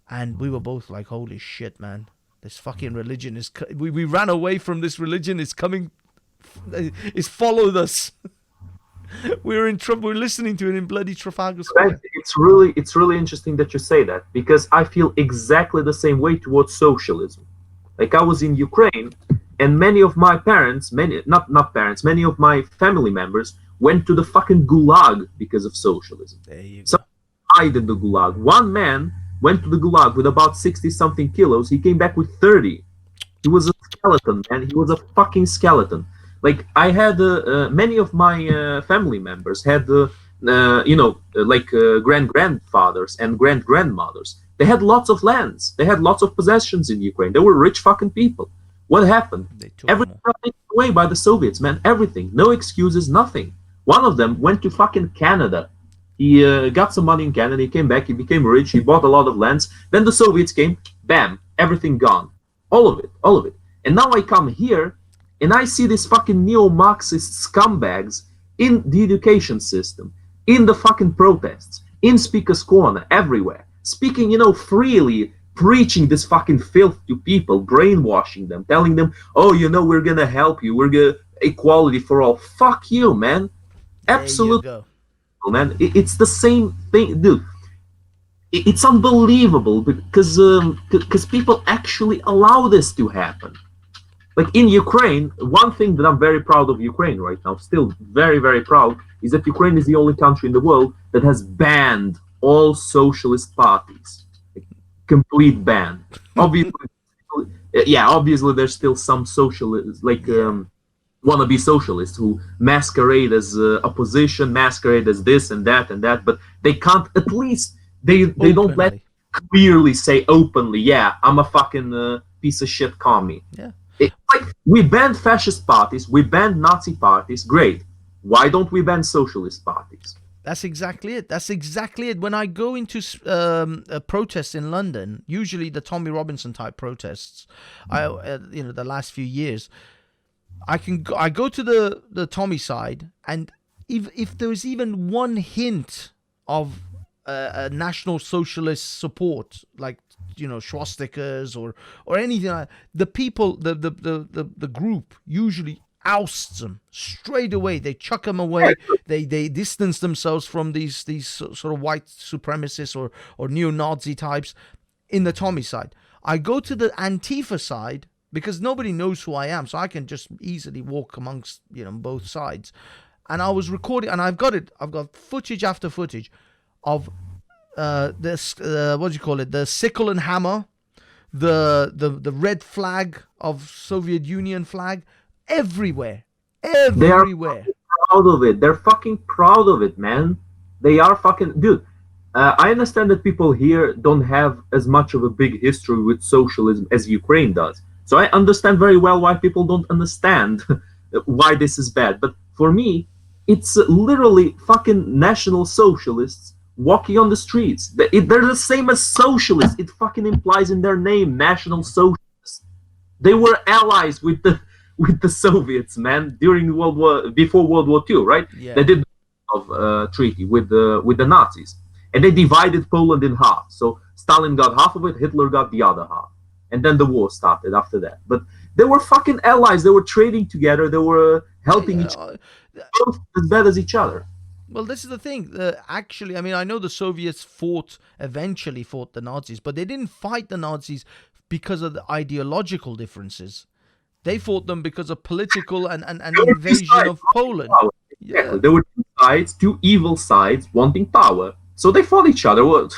and we were both like, holy shit, man. This fucking religion is... We ran away from this religion. It's coming... It's followed us. We're in trouble. We're listening to it in bloody Trafalgar Square. It's really interesting that you say that, because I feel exactly the same way towards socialism. Like, I was in Ukraine, and many of my parents, many of my family members went to the fucking gulag because of socialism. There you go. So died in the gulag. One man went to the gulag with about 60-something kilos. He came back with 30. He was a skeleton, man. He was a fucking skeleton. Like, I had many of my family members had, grand-grandfathers and grand-grandmothers. They had lots of lands. They had lots of possessions in Ukraine. They were rich fucking people. What happened? Everything got taken away by the Soviets, man. Everything. No excuses, nothing. One of them went to fucking Canada. He got some money in Canada. He came back. He became rich. He bought a lot of lands. Then the Soviets came. Bam. Everything gone. All of it. And now I come here, and I see these fucking neo-Marxist scumbags in the education system, in the fucking protests, in Speaker's Corner, everywhere, speaking, freely, preaching this fucking filth to people, brainwashing them, telling them, oh, we're gonna help you, we're gonna equality for all. Fuck you, man. Absolutely, man. It's the same thing, dude. It's unbelievable because people actually allow this to happen. Like, in Ukraine, one thing that I'm very proud of Ukraine right now, still very, very proud, is that Ukraine is the only country in the world that has banned all socialist parties. Complete ban. Obviously there's still some socialists, wannabe socialists who masquerade as opposition, masquerade as this and that, but they can't, at least, they don't let clearly say openly, yeah, I'm a fucking piece of shit commie. Yeah. We banned fascist parties, we banned Nazi parties, great. Why don't we ban socialist parties? That's exactly it. When I go into protests in London, usually the Tommy Robinson type protests, the last few years, I go to the Tommy side, and if there is even one hint of a National Socialist support, like swastikas or anything like that, the people, the group usually ousts them straight away. They chuck them away. They distance themselves from these sort of white supremacists or neo-Nazi types in the Tommy side. I go to the Antifa side because nobody knows who I am, so I can just easily walk amongst both sides. And I was recording, and I've got footage after footage of this what do you call it? The sickle and hammer, the red flag of Soviet Union flag. Everywhere. They are proud of it. They're fucking proud of it, man. They are fucking... Dude, I understand that people here don't have as much of a big history with socialism as Ukraine does. So I understand very well why people don't understand why this is bad. But for me, it's literally fucking National Socialists walking on the streets. They're the same as socialists. It fucking implies in their name, National Socialists. They were allies with the Soviets, man, before World War II, right? Yeah. They did a treaty with the Nazis, and they divided Poland in half. So Stalin got half of it, Hitler got the other half, and then the war started after that. But they were fucking allies. They were trading together. They were helping each other, both as bad as each other. Well, this is the thing. Actually, I mean, I know the Soviets eventually fought the Nazis, but they didn't fight the Nazis because of the ideological differences. They fought them because of political and There were two invasion sides of wanting Poland. power. Yeah. Exactly. There were two sides, two evil sides wanting power. So they fought each other. Well,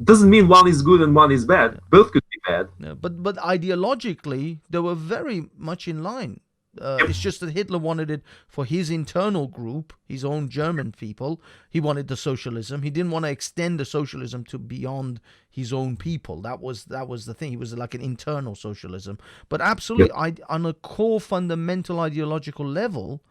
doesn't mean one is good and one is bad. Both could be bad. Yeah, but ideologically, they were very much in line. It's just that Hitler wanted it for his internal group, his own German people. He wanted the socialism. He didn't want to extend the socialism to beyond his own people. That was the thing. He was like an internal socialism. But absolutely, on a core fundamental ideological level,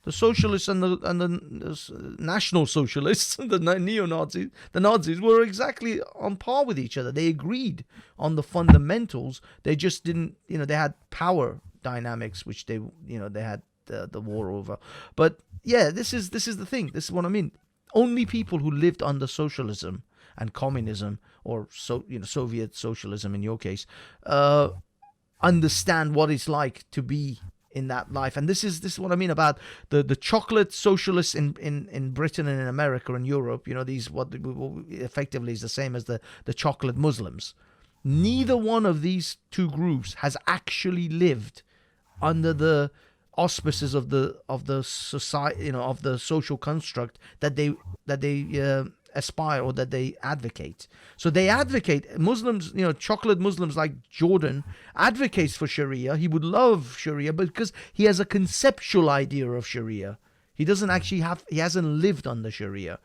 the socialists and the national socialists, the neo-Nazis, the Nazis were exactly on par with each other. They agreed on the fundamentals. They just didn't, they had power dynamics, which they had the war over. But yeah, this is the thing. This is what I mean. Only people who lived under socialism and communism, or Soviet socialism in your case, understand what it's like to be in that life. And this is what I mean about the chocolate socialists in Britain and in America and Europe. These what effectively is the same as the chocolate Muslims. Neither one of these two groups has actually lived under the auspices of the society, of the social construct that they aspire or that they advocate. So they advocate, Muslims, chocolate Muslims like Jordan advocates for Sharia. He would love Sharia because he has a conceptual idea of Sharia. He hasn't lived under Sharia.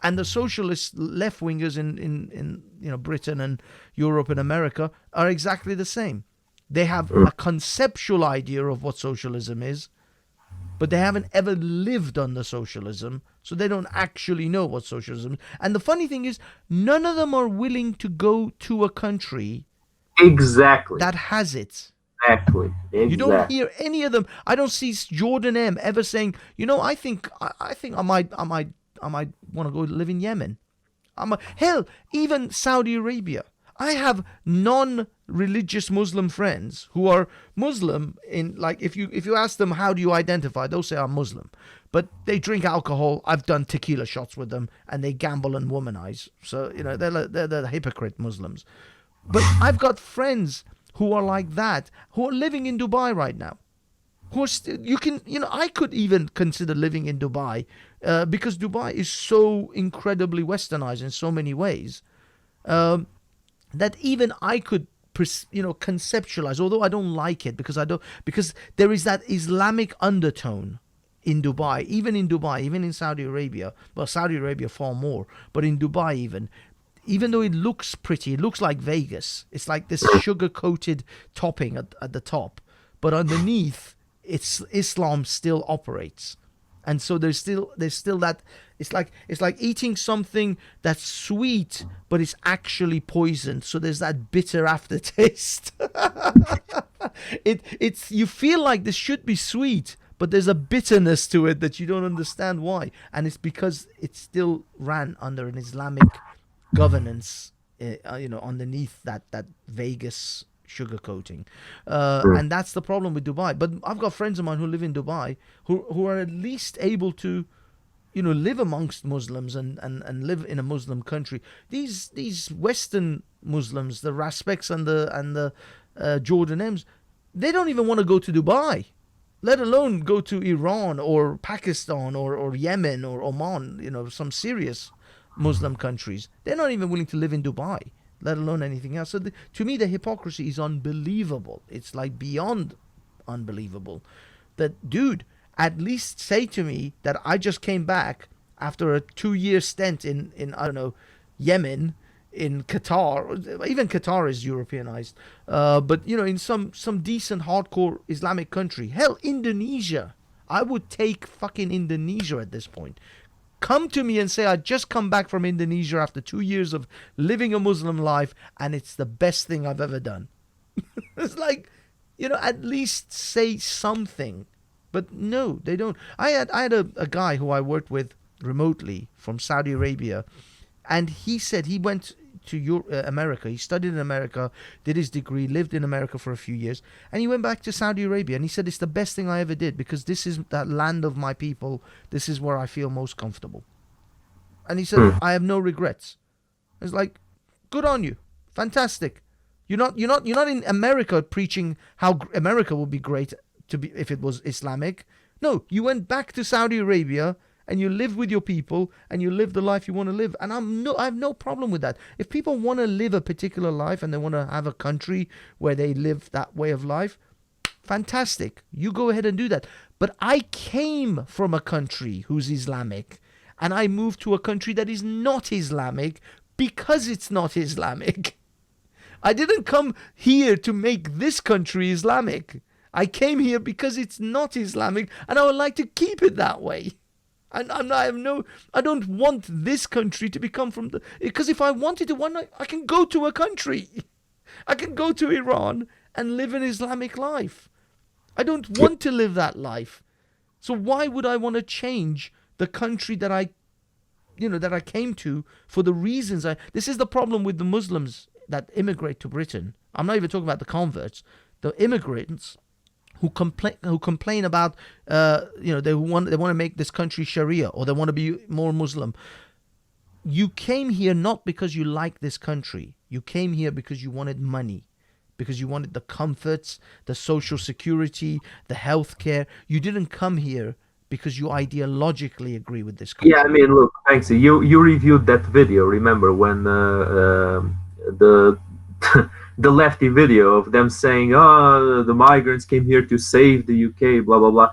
And the socialist left-wingers in Britain and Europe and America are exactly the same. They have a conceptual idea of what socialism is, but they haven't ever lived under socialism, so they don't actually know what socialism is. And the funny thing is, none of them are willing to go to a country Exactly. that has it. Exactly. You don't hear any of them. I don't see Jordan M ever saying, I think I might want to go live in Yemen. Hell, even Saudi Arabia. I have non-religious Muslim friends who are Muslim if you ask them how do you identify, they'll say I'm Muslim. But they drink alcohol. I've done tequila shots with them, and they gamble and womanize. So they're the hypocrite Muslims. But I've got friends who are like that, who are living in Dubai right now. Who are I could even consider living in Dubai because Dubai is so incredibly westernized in so many ways. That even I could, conceptualize, although I don't like it because there is that Islamic undertone in Dubai, even in Saudi Arabia. Well, Saudi Arabia far more, but in Dubai even though it looks pretty, it looks like Vegas. It's like this sugar-coated topping at the top, but underneath, Islam still operates. And so there's still that it's like eating something that's sweet but it's actually poisoned. So there's that bitter aftertaste. It's you feel like this should be sweet, but there's a bitterness to it that you don't understand why. And it's because it still ran under an Islamic governance, underneath that Vegas sugarcoating, and that's the problem with Dubai. But I've got friends of mine who live in Dubai who are at least able to, live amongst Muslims and live in a Muslim country. These Western Muslims, the Raspeks and the Jordan M's, they don't even want to go to Dubai, let alone go to Iran or Pakistan or Yemen or Oman, some serious Muslim countries. They're not even willing to live in Dubai, let alone anything else. So to me, the hypocrisy is unbelievable. It's like beyond unbelievable. That, dude, at least say to me that I just came back after a 2-year stint in I don't know, Yemen, in Qatar. Even Qatar is Europeanized. But, in some decent hardcore Islamic country. Hell, Indonesia. I would take fucking Indonesia at this point. Come to me and say, I just come back from Indonesia after 2 years of living a Muslim life, and it's the best thing I've ever done. It's like, at least say something. But no, they don't. I had a guy who I worked with remotely from Saudi Arabia, and he said he went to America. He studied in America, did his degree, lived in America for a few years, and he went back to Saudi Arabia, and he said it's the best thing I ever did because this is that land of my people. This is where I feel most comfortable. And he said, I have no regrets. It's like, good on you. Fantastic. You're not in America preaching how America would be great to be if it was Islamic. No, you went back to Saudi Arabia and you live with your people and you live the life you want to live. And I have no problem with that. If people want to live a particular life and they want to have a country where they live that way of life, fantastic. You go ahead and do that. But I came from a country who's Islamic and I moved to a country that is not Islamic because it's not Islamic. I didn't come here to make this country Islamic. I came here because it's not Islamic and I would like to keep it that way. I don't want this country to become because if I wanted to, I can go to a country. I can go to Iran and live an Islamic life. I don't want to live that life. So why would I want to change the country that I came to for the reasons this is the problem with the Muslims that immigrate to Britain. I'm not even talking about the converts, the immigrants who complain about they want to make this country Sharia or they want to be more Muslim. You came here not because you like this country. You came here because you wanted money, because you wanted the comforts, the social security, the healthcare. You didn't come here because you ideologically agree with this country. Yeah, I mean, look, thanks. You reviewed that video. Remember when the the lefty video of them saying, "Oh, the migrants came here to save the UK," blah blah blah.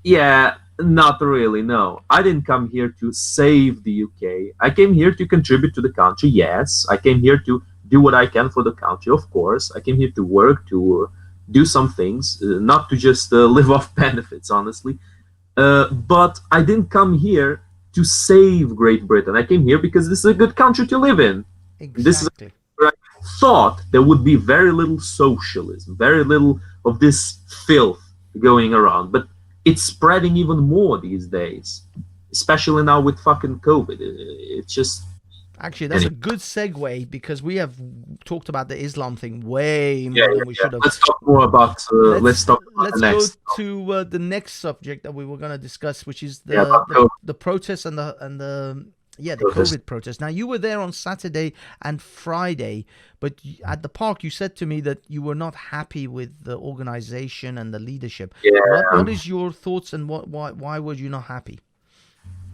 Yeah, not really. No, I didn't come here to save the UK. I came here to contribute to the country. Yes, I came here to do what I can for the country. Of course, I came here to work, to do some things, not to just live off benefits. Honestly, but I didn't come here to save Great Britain. I came here because this is a good country to live in. Exactly. This is where I thought there would be very little socialism, very little of this filth going around. But it's spreading even more these days, especially now with fucking COVID. It's just... Actually, that's a good segue because we have talked about the Islam thing way more than we should have. Let's talk more about. Let's talk about the next. Go to the next subject that we were going to discuss, which is the protests and the COVID protest. Now, you were there on Saturday and Friday, but at the park, you said to me that you were not happy with the organization and the leadership. Yeah. What is your thoughts and why were you not happy?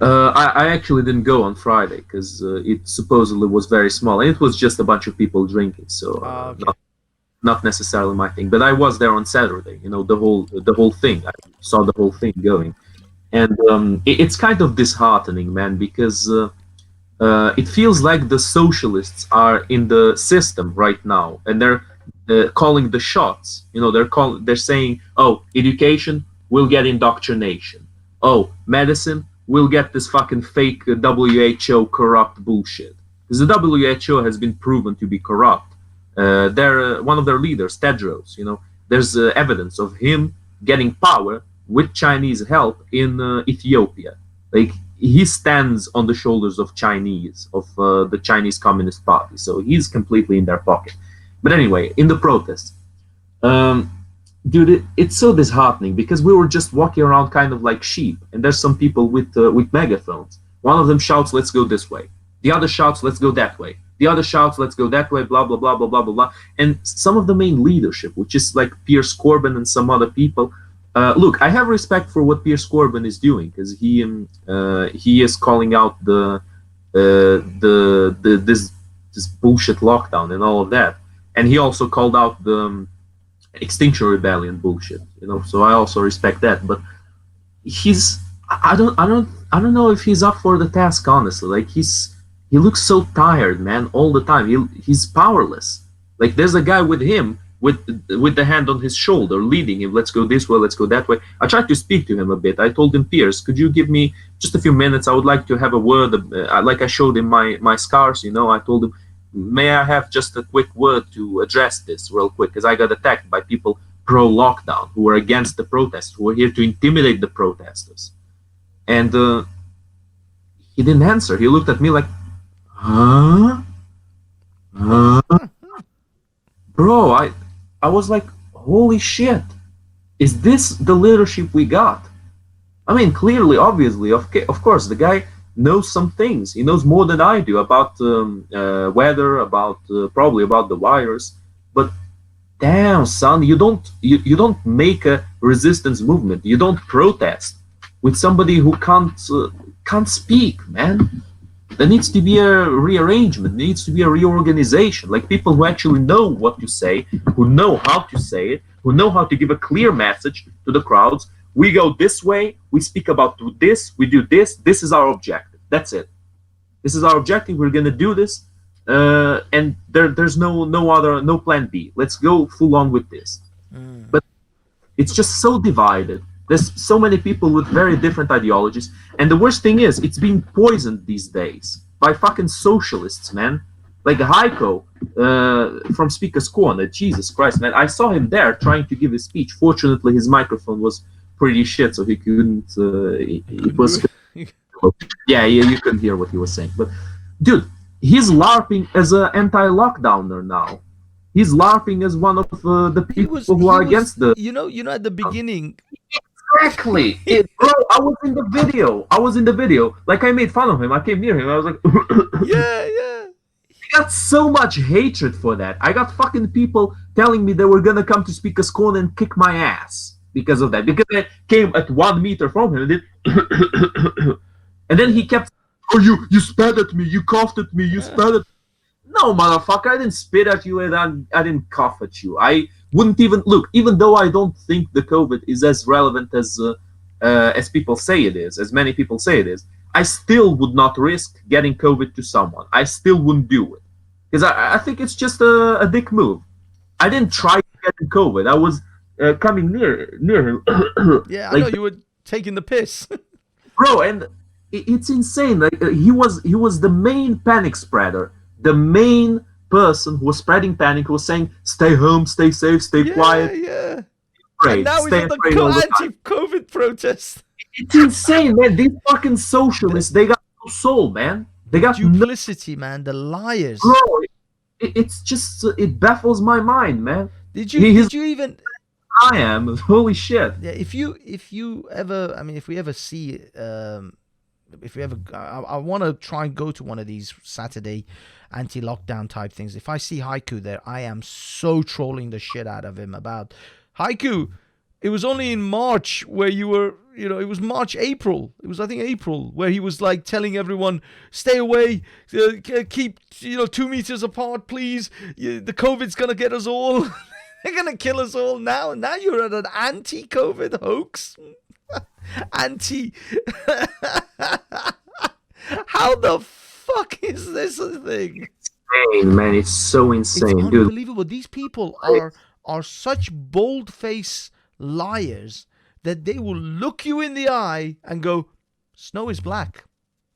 I actually didn't go on Friday because it supposedly was very small, and it was just a bunch of people drinking, so not necessarily my thing. But I was there on Saturday. You know, the whole thing. I saw the whole thing going. And it's kind of disheartening, man, because it feels like the socialists are in the system right now, and they're calling the shots. You know, they're saying, "Oh, education will get indoctrination. Oh, medicine will get this fucking fake WHO corrupt bullshit." Because the WHO has been proven to be corrupt. They're one of their leaders, Tedros. You know, there's evidence of him getting power with Chinese help in Ethiopia. Like, he stands on the shoulders of the Chinese Communist Party, so he's completely in their pocket. But anyway, in the protest, dude, it's so disheartening because we were just walking around kind of like sheep, and there's some people with megaphones. One of them shouts, "Let's go this way." The other shouts, "Let's go that way." The other shouts, "Let's go that way," blah, blah, blah, blah, blah, blah, blah. And some of the main leadership, which is like Piers Corbyn and some other people, look, I have respect for what Piers Corbyn is doing because he is calling out this bullshit lockdown and all of that, and he also called out the Extinction Rebellion bullshit. You know, so I also respect that. But I don't know if he's up for the task, honestly. Like, he looks so tired, man, all the time. He's powerless. Like, there's a guy with him with the hand on his shoulder, leading him. "Let's go this way, let's go that way." I tried to speak to him a bit. I told him, "Piers, could you give me just a few minutes? I would like to have a word." Like I showed him my scars, you know. I told him, "May I have just a quick word to address this real quick? Because I got attacked by people pro-lockdown who were against the protests, who were here to intimidate the protesters." And he didn't answer. He looked at me like, huh? Bro, I was like, holy shit, is this the leadership we got? I mean, clearly, obviously, of course, the guy knows some things. He knows more than I do about weather, probably about the virus. But damn, son, you don't make a resistance movement. You don't protest with somebody who can't speak, man. There needs to be a rearrangement. There needs to be a reorganization. Like people who actually know what to say, who know how to say it, who know how to give a clear message to the crowds. We go this way. We speak about this. We do this. This is our objective. That's it. This is our objective. We're gonna do this, and there's no plan B. Let's go full on with this. But it's just so divided. There's so many people with very different ideologies, and the worst thing is, it's being poisoned these days by fucking socialists, man. Like Heiko from Speaker's Corner. Jesus Christ, man! I saw him there trying to give a speech. Fortunately, his microphone was pretty shit, so he couldn't. It was. Yeah, you couldn't hear what he was saying. But, dude, he's LARPing as an anti-lockdowner now. He's LARPing as one of the people who are against the. You know, at the beginning. Exactly, bro. I was in the video. Like I made fun of him. I came near him. I was like, Yeah. I got so much hatred for that. I got fucking people telling me they were gonna come to Speaker's Corner and kick my ass because of that. Because I came at 1 meter from him and did. And then he kept, oh, you spat at me, you coughed at me, you spat at me. No, motherfucker, I didn't spit at you and I didn't cough at you. I wouldn't even, look, even though I don't think the COVID is as relevant as people say it is, as many people say it is, I still would not risk getting COVID to someone. I still wouldn't do it. Because I think it's just a dick move. I didn't try to get COVID. I was coming near him. Yeah, I know you were taking the piss. Bro, and it's insane. Like he was the main panic spreader, the main person who was spreading panic, who was saying, "Stay home, stay safe, stay quiet." Yeah. Afraid, And now he's stay at afraid all the the time. anti-COVID protest. It's insane, man. These fucking socialists, they got no soul, man. They got no, Duplicity, man. The liars. bro. It's just it baffles my mind, man. Did you even? I am holy shit. Yeah. If you ever, I mean, if we ever see, if we ever, I want to try and go to one of these Saturday anti-lockdown type things. If I see Haiku there, I am so trolling the shit out of him about Haiku. It was only in March where you were, it was April. It was, I think, April, where he was like telling everyone, stay away, keep, 2 meters apart, please. The COVID's going to get us all. They're going to kill us all now. Now you're at an anti-COVID hoax. Anti. How the fuck is this a thing? Insane, man. It's so insane, it's dude. Unbelievable. These people are such bold-faced liars that they will look you in the eye and go, snow is black.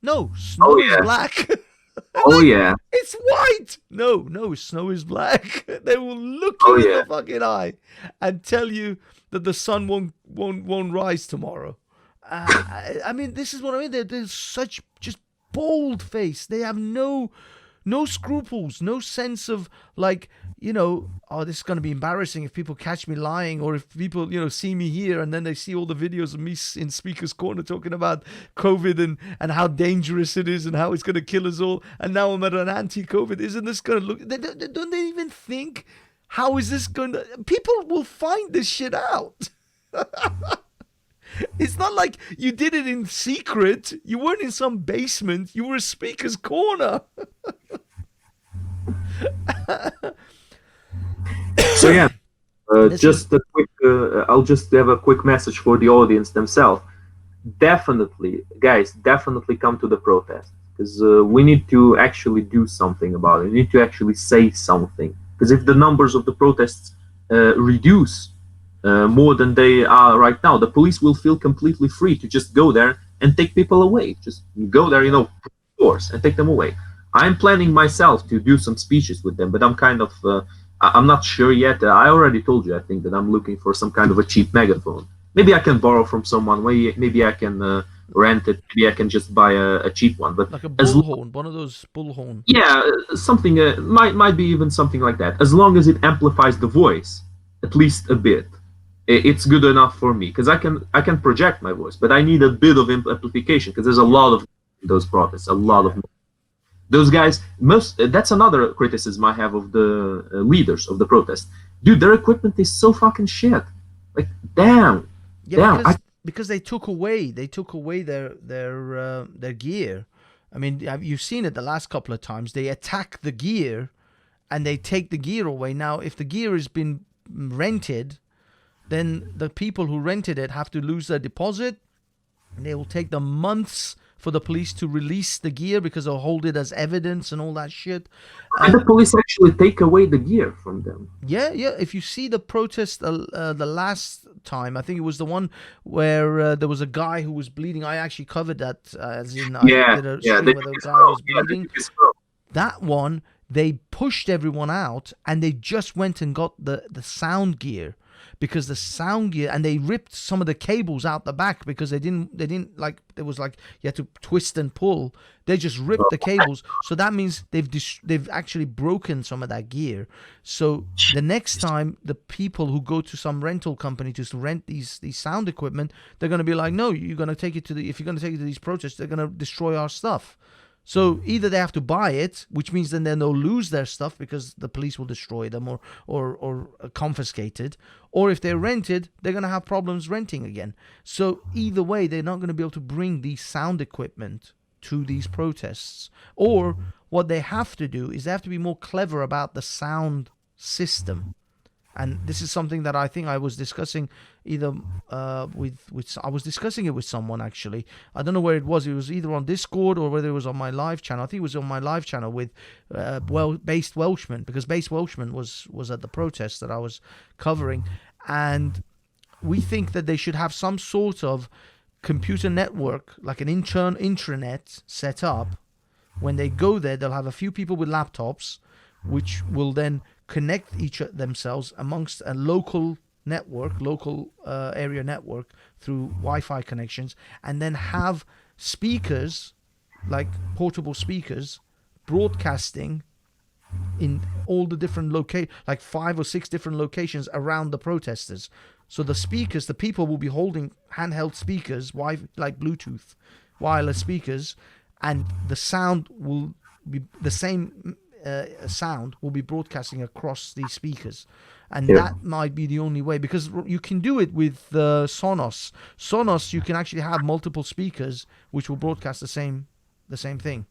No, snow is black. Oh yeah. It's white. No, snow is black. They will look you in the fucking eye and tell you that the sun won't rise tomorrow. I mean, this is what I mean. They're such just bold face. They have no scruples, no sense of like, oh, this is going to be embarrassing if people catch me lying, or if people, see me here and then they see all the videos of me in Speaker's Corner talking about COVID and how dangerous it is and how it's going to kill us all. And now I'm at an anti-COVID. Isn't this going to look, don't they even think, how is this going to, people will find this shit out. It's not like you did it in secret. You weren't in some basement. You were a Speaker's Corner. So yeah, just a quick. I'll just have a quick message for the audience themselves. Definitely, guys, definitely come to the protest, because we need to actually do something about it. We need to actually say something, because if the numbers of the protests reduce more than they are right now, the police will feel completely free to just go there and take people away. Just go there, force and take them away. I'm planning myself to do some speeches with them, but I'm kind of, I'm not sure yet. I already told you, I think, that I'm looking for some kind of a cheap megaphone. Maybe I can borrow from someone. Maybe I can rent it. Maybe I can just buy a cheap one. But like a bullhorn, one of those bullhorn. Yeah, something might be even something like that. As long as it amplifies the voice, at least a bit, it's good enough for me. Because I can project my voice, but I need a bit of amplification, because there's a lot of those protests, a lot of. Those guys, that's another criticism I have of the leaders of the protest. Dude, their equipment is so fucking shit. Like, damn. Yeah, Damn. because they took away their gear. I mean, you've seen it the last couple of times. They attack the gear, and they take the gear away. Now, if the gear has been rented, then the people who rented it have to lose their deposit. And they will take them months for the police to release the gear because they'll hold it as evidence and all that shit. And the police actually take away the gear from them. Yeah. If you see the protest the last time, I think it was the one where there was a guy who was bleeding. I actually covered that, as in I did a stream where the guy was bleeding. That one, they pushed everyone out and they just went and got the sound gear. Because the sound gear, and they ripped some of the cables out the back because they didn't like, it was like you had to twist and pull. They just ripped the cables. So that means they've actually broken some of that gear. So the next time the people who go to some rental company to rent these sound equipment, they're going to be like, no, you're going to take it to if you're going to take it to these protests, they're going to destroy our stuff. So either they have to buy it, which means then they'll lose their stuff because the police will destroy them or confiscate it, or if they're rented, they're going to have problems renting again. So either way, they're not going to be able to bring the sound equipment to these protests. Or what they have to do is they have to be more clever about the sound system. And this is something that I think I was discussing either I was discussing it with someone actually. I don't know where it was. It was either on Discord or whether it was on my live channel. I think it was on my live channel with Based Welshman, because Based Welshman was at the protest that I was covering. And we think that they should have some sort of computer network, like an intranet set up. When they go there, they'll have a few people with laptops, which will then connect themselves amongst a local area network through Wi-Fi connections, and then have speakers, like portable speakers, broadcasting in all the different like 5 or 6 different locations around the protesters. So the speakers, the people will be holding handheld speakers, like Bluetooth wireless speakers, and the sound will be the same. Sound will be broadcasting across these speakers, and that might be the only way, because you can do it with Sonos. You can actually have multiple speakers which will broadcast the same thing.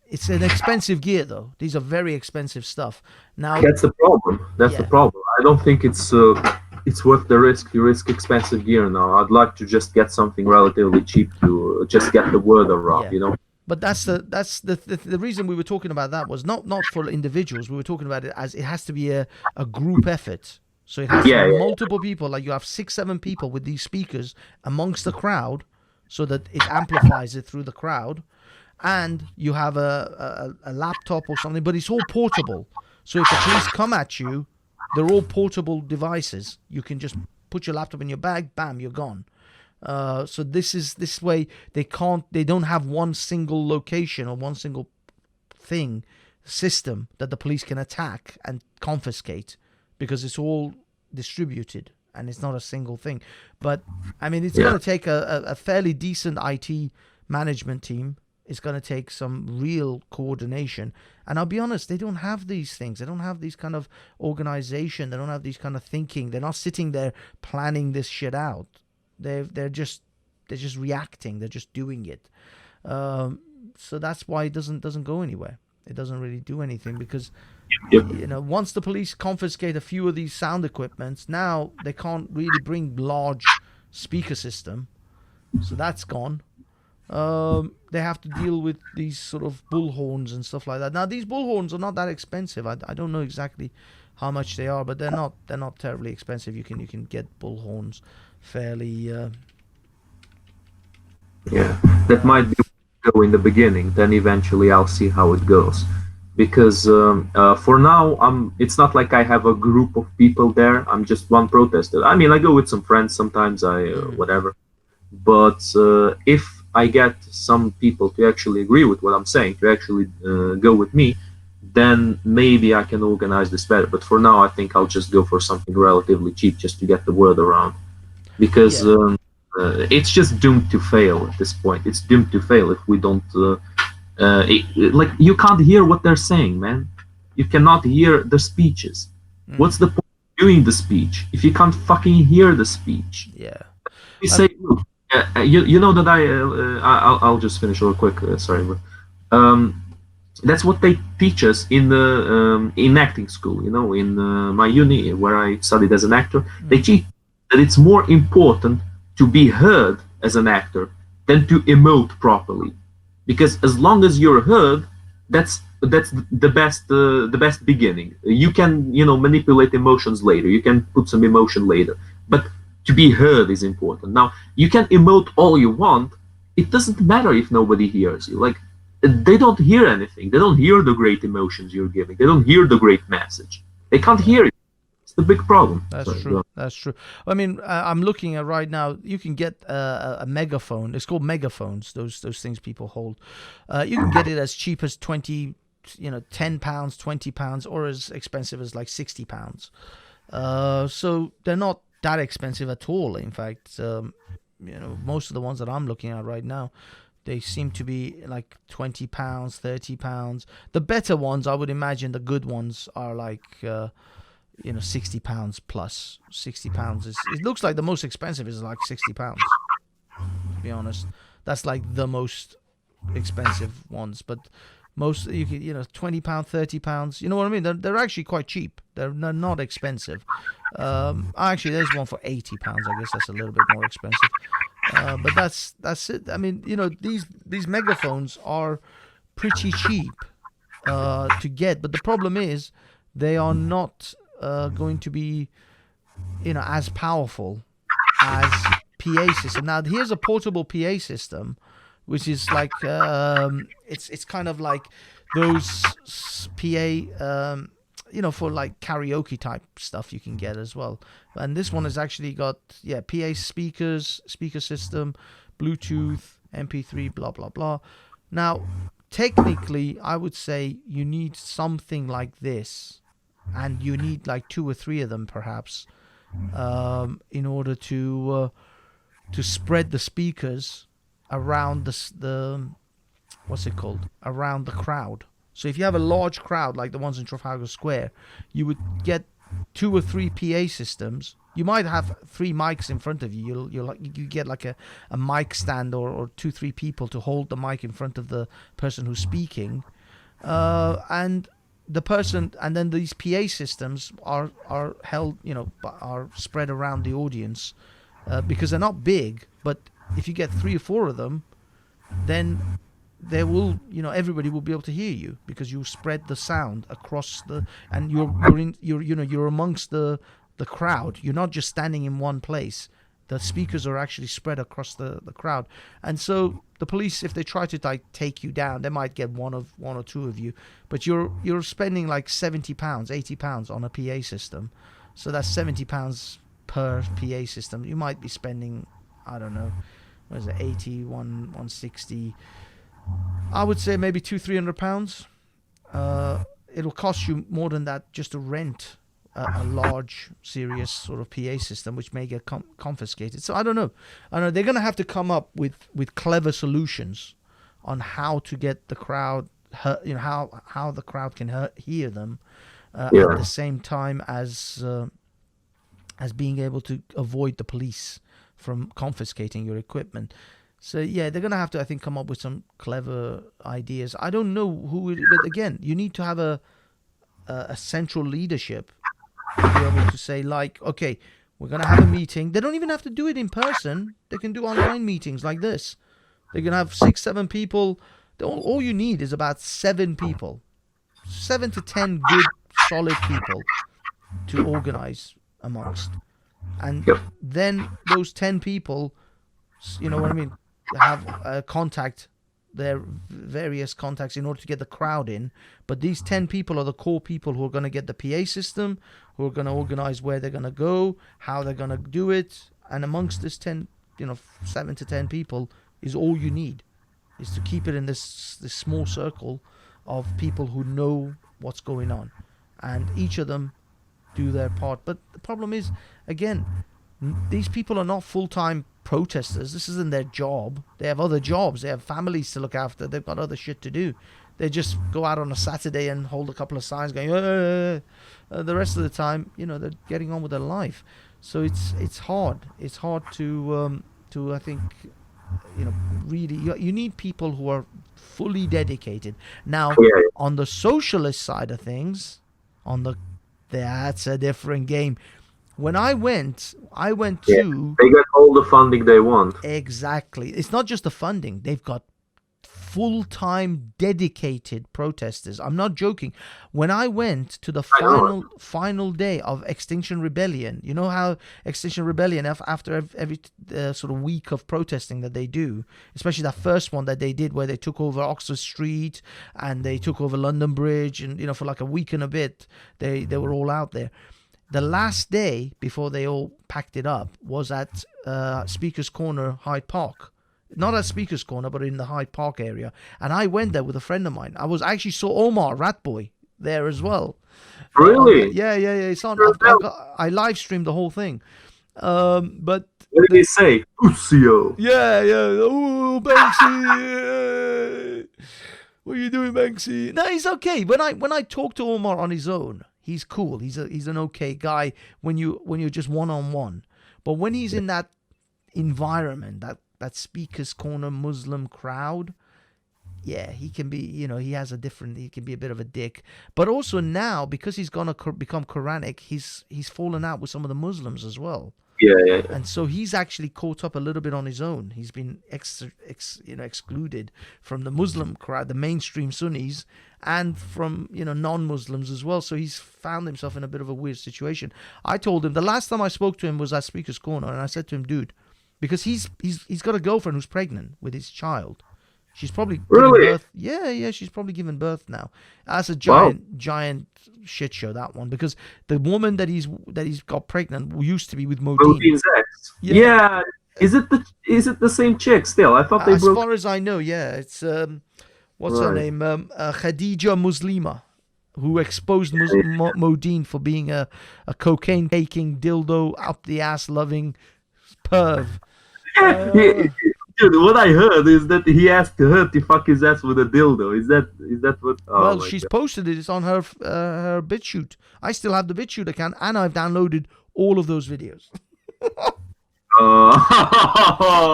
It's an expensive gear though. These are very expensive stuff. Now that's the problem. The problem. I don't think it's worth the risk. You risk expensive gear now. I'd like to just get something relatively cheap to just get the word around. You know. But that's the reason we were talking about that was not for individuals. We were talking about it as it has to be a group effort. So it has to be multiple people. Like you have 6-7 people with these speakers amongst the crowd, so that it amplifies it through the crowd. And you have a laptop or something, but it's all portable. So if the police come at you, they're all portable devices. You can just put your laptop in your bag, bam, you're gone. So this way they don't have one single location or one single system that the police can attack and confiscate, because it's all distributed and it's not a single thing. But I mean, it's going to take a fairly decent IT management team. It's going to take some real coordination. And I'll be honest, they don't have these things. They don't have these kind of organization. They don't have these kind of thinking. They're not sitting there planning this shit out. They're just reacting. They're just doing it. So that's why it doesn't go anywhere. It doesn't really do anything, because once the police confiscate a few of these sound equipments, now they can't really bring large speaker system. So that's gone. They have to deal with these sort of bullhorns and stuff like that. Now these bullhorns are not that expensive. I don't know exactly how much they are, but they're not terribly expensive. You can get bullhorns fairly. That might be go in the beginning. Then eventually I'll see how it goes, because for now it's not like I have a group of people there. I'm just one protester. I mean, I go with some friends sometimes. Whatever. But if I get some people to actually agree with what I'm saying, to actually go with me, then maybe I can organize this better. But for now, I think I'll just go for something relatively cheap just to get the word around, because it's just doomed to fail at this point. It's doomed to fail if we don't like you can't hear what they're saying, man. You cannot hear the speeches. What's the point of doing the speech if you can't fucking hear the speech? Yeah. You say, look, you know that I'll just finish real quick. Sorry, but that's what they teach us in the in acting school. You know, in my uni where I studied as an actor, they teach that it's more important to be heard as an actor than to emote properly, because as long as you're heard, that's the best beginning. You can, you know, manipulate emotions later. You can put some emotion later, but to be heard is important. Now, you can emote all you want. It doesn't matter if nobody hears you. Like, they don't hear anything. They don't hear the great emotions you're giving. They don't hear the great message. They can't hear it. It's the big problem. That's true. That's true. I mean, I'm looking at right now. You can get a megaphone. It's called megaphones. Those things people hold. You can get it as cheap as 20, £10, £20, or as expensive as like £60. So they're not that expensive at all. In fact, most of the ones that I'm looking at right now, they seem to be like £20, £30. The better ones, I would imagine, the good ones are like £60 plus. £60 is. It looks like the most expensive is like £60. To be honest, that's like the most expensive ones. But most you can, £20, £30. You know what I mean? They're actually quite cheap. They're not expensive. Actually, there's one for £80. I guess that's a little bit more expensive. But that's it. I mean, these megaphones are pretty cheap to get, but the problem is they are not going to be, as powerful as PA system. Now, here's a portable PA system, which is like it's kind of like those PA. For like karaoke type stuff you can get as well. And this one has actually got, PA speakers, speaker system, Bluetooth, MP3, blah, blah, blah. Now, technically, I would say you need something like this, and you need like 2 or 3 of them perhaps, in order to spread the speakers around the what's it called? Around the crowd. So if you have a large crowd like the ones in Trafalgar Square, you would get 2 or 3 PA systems. You might have 3 mics in front of you. You get like a mic stand or 2, 3 people to hold the mic in front of the person who's speaking, and the person, and then these PA systems are held, are spread around the audience, because they're not big. But if you get 3 or 4 of them, then there will, everybody will be able to hear you, because you spread the sound across and you're amongst the crowd. You're not just standing in one place. The speakers are actually spread across the crowd. And so the police, if they try to take you down, they might get one or two of you, but you're spending like £70, £80 on a PA system. So that's £70 per PA system. You might be spending, I don't know, what is it, 80, 160. I would say maybe £200-300. It'll cost you more than that just to rent a large, serious sort of PA system, which may get confiscated. So I don't know. They're going to have to come up with clever solutions on how to get the crowd, how the crowd can hear them at the same time as being able to avoid the police from confiscating your equipment. So they're going to have to, I think, come up with some clever ideas. I don't know who, but again, you need to have a central leadership to be able to say, like, okay, we're going to have a meeting. They don't even have to do it in person. They can do online meetings like this. They can have 6-7 people. All you need is about 7 people, 7 to 10 good, solid people to organize amongst. And then those 10 people, you know what I mean, have contact their various contacts in order to get the crowd in. But these 10 people are the core people who are going to get the PA system, who are going to organize where they're going to go, how they're going to do it. And amongst this 10, 7 to 10 people is all you need, is to keep it in this small circle of people who know what's going on, and each of them do their part. But the problem is, again, these people are not full-time protesters. This isn't their job. They have other jobs. They have families to look after. They've got other shit to do. They just go out on a Saturday and hold a couple of signs going, the rest of the time, they're getting on with their life. So it's hard. It's hard to I think, really, you need people who are fully dedicated. Now, on the socialist side of things, that's a different game. When I went to... They get all the funding they want. Exactly. It's not just the funding. They've got full-time dedicated protesters. I'm not joking. When I went to the final day of Extinction Rebellion, you know how Extinction Rebellion, after every sort of week of protesting that they do, especially that first one that they did where they took over Oxford Street and they took over London Bridge, and for like a week and a bit they were all out there. The last day before they all packed it up was at Speaker's Corner, Hyde Park. Not at Speaker's Corner, but in the Hyde Park area. And I went there with a friend of mine. I actually saw Omar Ratboy there as well. Really? Yeah. It's on. I live streamed the whole thing. But what did he say? Ucio. Yeah. Oh, Banksy. What are you doing, Banksy? No, he's okay. When I talk to Omar on his own, he's cool. He's an okay guy when you're just one-on-one. But when he's in that environment, that Speaker's Corner Muslim crowd, yeah, he can be, he can be a bit of a dick. But also now, because he's gonna become Quranic, he's fallen out with some of the Muslims as well. Yeah. And so he's actually caught up a little bit on his own. He's been excluded from the Muslim crowd, the mainstream Sunnis, and from non-Muslims as well. So he's found himself in a bit of a weird situation. I told him the last time I spoke to him was at Speaker's Corner, and I said to him, dude, because he's got a girlfriend who's pregnant with his child. She's probably given birth. Yeah, she's probably given birth now. That's a giant shit show, that one, because the woman that he's got pregnant used to be with Modine. Modine's ex. Yeah. Is it the same chick still? I thought they broke. As far as I know, yeah. It's what's her name? Khadija Muslima, who exposed Modine for being a cocaine taking, dildo up the ass loving perv. Dude, what I heard is that he asked her to fuck his ass with a dildo. Is that what? Oh, well, she's posted it. It's on her BitChute. I still have the BitChute account, and I've downloaded all of those videos.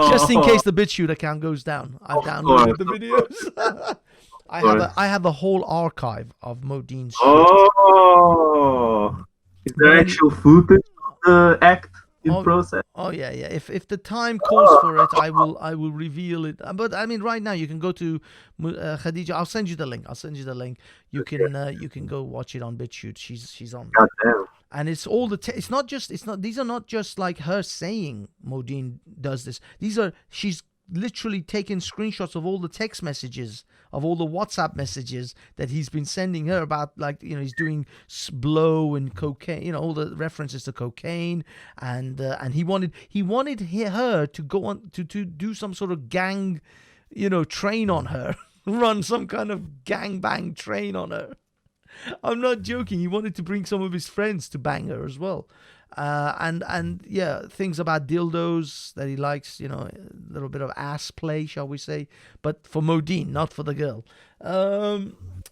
Just in case the BitChute account goes down, I've downloaded the videos. I have a whole archive of Modine's shit. Oh, is there actual footage of the act? Process. Oh yeah. If the time calls for it, I will reveal it. But I mean, right now you can go to Khadija. I'll send you the link. You can go watch it on BitChute. She's on. Goddamn. And it's all the. These are not just like her saying Modine does this. She's literally taken screenshots of all the text messages, of all the WhatsApp messages that he's been sending her about, like, he's doing blow and cocaine, all the references to cocaine, and he wanted her to go on to do some sort of gang, train on her, run some kind of gangbang train on her. I'm not joking. He wanted to bring some of his friends to bang her as well. And yeah, things about dildos that he likes, a little bit of ass play, shall we say, but for Modine, not for the girl.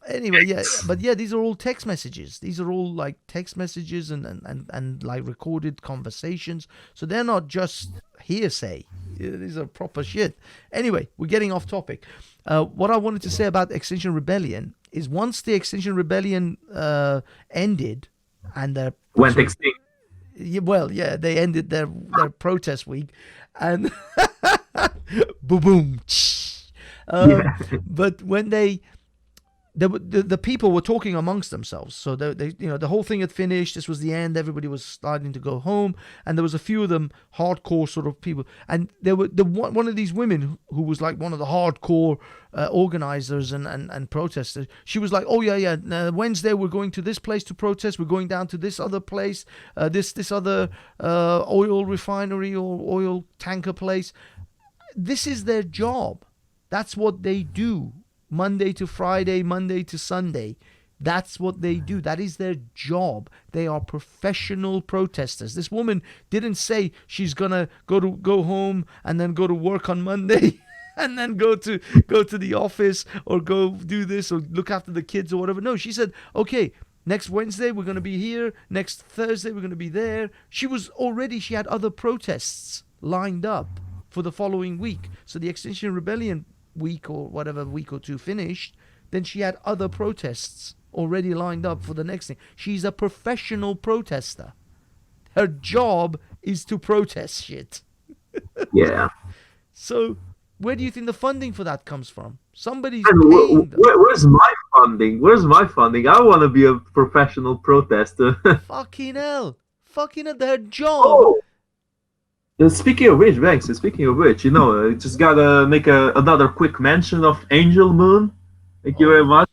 Anyway, yeah, but yeah, these are all text messages. These are all like text messages and like recorded conversations. So they're not just hearsay. These are proper shit. Anyway, we're getting off topic. What I wanted to say about Extinction Rebellion is once the Extinction Rebellion ended and went extinct. Yeah, they ended their protest week, and boom. But when the people were talking amongst themselves, so they the whole thing had finished. This was the end. Everybody was starting to go home, and there was a few of them hardcore sort of people, and there were one of these women who was like one of the hardcore organizers and protesters. She was like, oh yeah, Wednesday we're going to this place to protest. We're going down to this other place, this other oil refinery or oil tanker place. This is their job. That's what they do. Monday to Friday, Monday to Sunday. That's what they do. That is their job. They are professional protesters. This woman didn't say she's gonna go home and then go to work on Monday and then go to the office or go do this or look after the kids or whatever. No, she said, okay, next Wednesday we're gonna be here. Next Thursday we're gonna be there. She had other protests lined up for the following week. So the Extinction Rebellion week or whatever, week or two finished. Then she had other protests already lined up for the next thing. She's a professional protester. Her job is to protest shit. Yeah. So where do you think the funding for that comes from? Somebody's And paying them. where's my funding? Where's my funding? I want to be a professional protester. Fucking hell. Their job. Oh. Speaking of which, Banks, just gotta make another quick mention of Angel Moon. Thank you very much.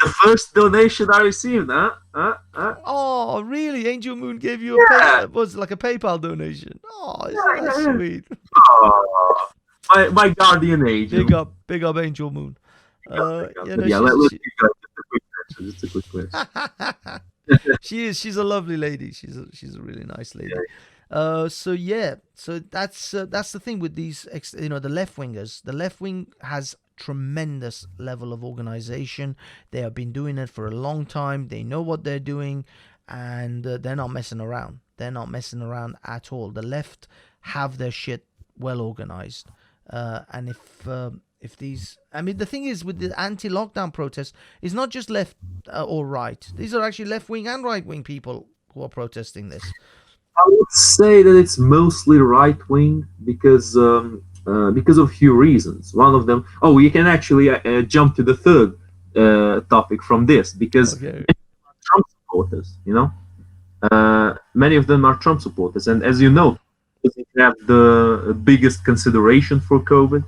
The first donation I received, Oh, really? Angel Moon gave you was like a PayPal donation. Oh, isn't that sweet? Oh, my guardian angel. Big up Angel Moon. Let's keep going. Just a quick question. She's a lovely lady. She's a really nice lady. So that's the thing with these, the left wingers. The left wing has tremendous level of organization. They have been doing it for a long time. They know what they're doing, and they're not messing around. They're not messing around at all. The left have their shit well organized, and if these, I mean, the thing is with the anti-lockdown protests, it's not just left or right. These are actually left-wing and right-wing people who are protesting this. I would say that it's mostly right-wing because of a few reasons. One of them, you can actually jump to the third topic from this, because Trump supporters, many of them are Trump supporters, and as you know, he doesn't have the biggest consideration for COVID.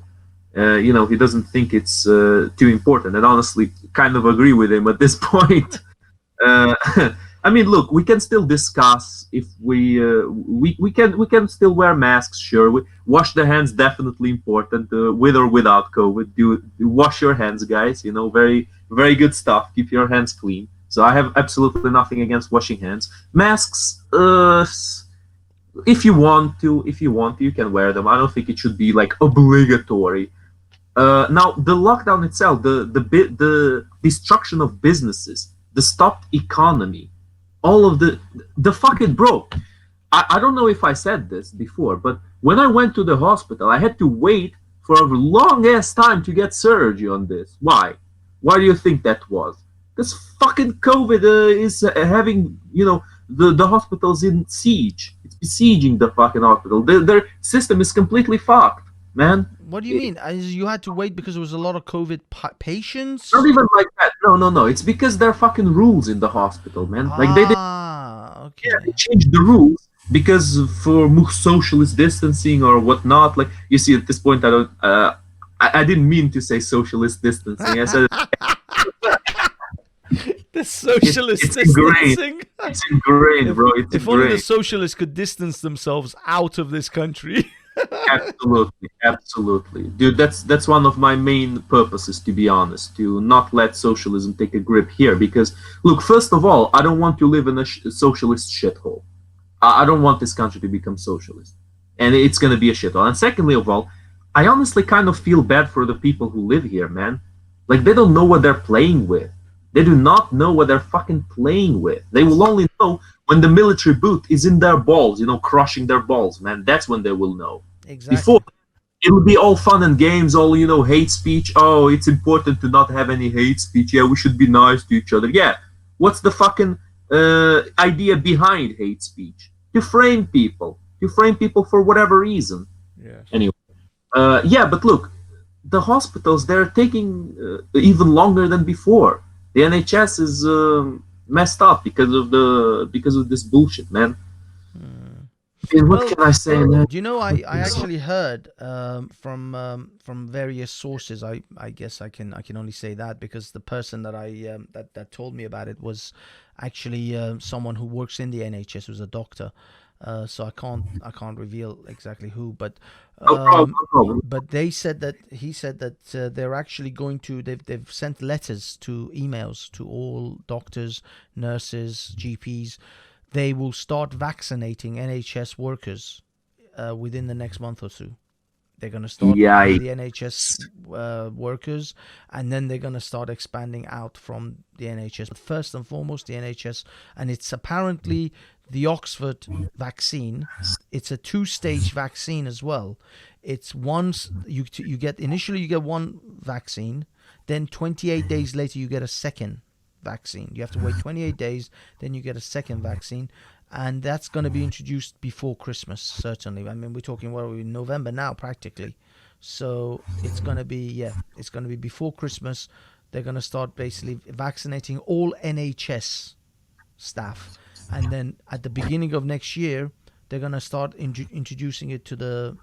He doesn't think it's too important, and honestly, kind of agree with him at this point. I mean, look, we can still discuss if we can still wear masks. Sure, wash the hands, definitely important, with or without COVID. Do wash your hands, guys. Very very good stuff. Keep your hands clean. So I have absolutely nothing against washing hands. Masks, if you want to, you can wear them. I don't think it should be like obligatory. Now the lockdown itself, the destruction of businesses, the stopped economy. All of the fucking bro. I don't know if I said this before, but when I went to the hospital, I had to wait for a long ass time to get surgery on this. Why? Why do you think that was? Because fucking COVID is having, the hospitals in siege. It's besieging the fucking hospital. Their system is completely fucked, man. What do you mean? You had to wait because there was a lot of COVID patients? Not even like that. No. It's because there are fucking rules in the hospital, man. Like they changed the rules because for socialist distancing or whatnot. Like you see, at this point, I didn't mean to say socialist distancing. I said the socialist it's distancing. It's ingrained, bro. If only the socialists could distance themselves out of this country. Absolutely, dude. That's one of my main purposes, to be honest, to not let socialism take a grip here. Because look, first of all, I don't want to live in a socialist shithole. I don't want this country to become socialist, and it's gonna be a shithole. And secondly of all, I honestly kind of feel bad for the people who live here, man. Like they don't know what they're playing with. They do not know what they're fucking playing with. They will only know when the military boot is in their balls, crushing their balls, man. That's when they will know. Exactly. Before, it would be all fun and games, all, hate speech. Oh, it's important to not have any hate speech. Yeah, we should be nice to each other. Yeah. What's the fucking idea behind hate speech? To frame people. For whatever reason. Yeah. Anyway. But look, the hospitals, they're taking even longer than before. The NHS is messed up because of this bullshit, man. And what can I say, man? I actually heard from various sources. I guess I can only say that because the person that that told me about it was actually someone who works in the NHS, who's a doctor. So I can't reveal exactly who, but No problem. No problem. but he said that they're actually going to they've sent letters to emails to all doctors, nurses, GPs. They will start vaccinating NHS workers within the next month or two. They're going to start Yikes. with the NHS workers, and then they're going to start expanding out from the NHS. But first and foremost, the NHS, and it's apparently the Oxford vaccine. It's a 2-stage vaccine as well. It's once you get initially you get one vaccine, then 28 days later you get a second vaccine. You have to wait 28 days, then you get a second vaccine. And that's going to be introduced before Christmas, certainly. I mean, we're talking, what are we, November now, practically. So it's going to be, it's going to be before Christmas. They're going to start basically vaccinating all NHS staff. And then at the beginning of next year, they're going to start introducing it to the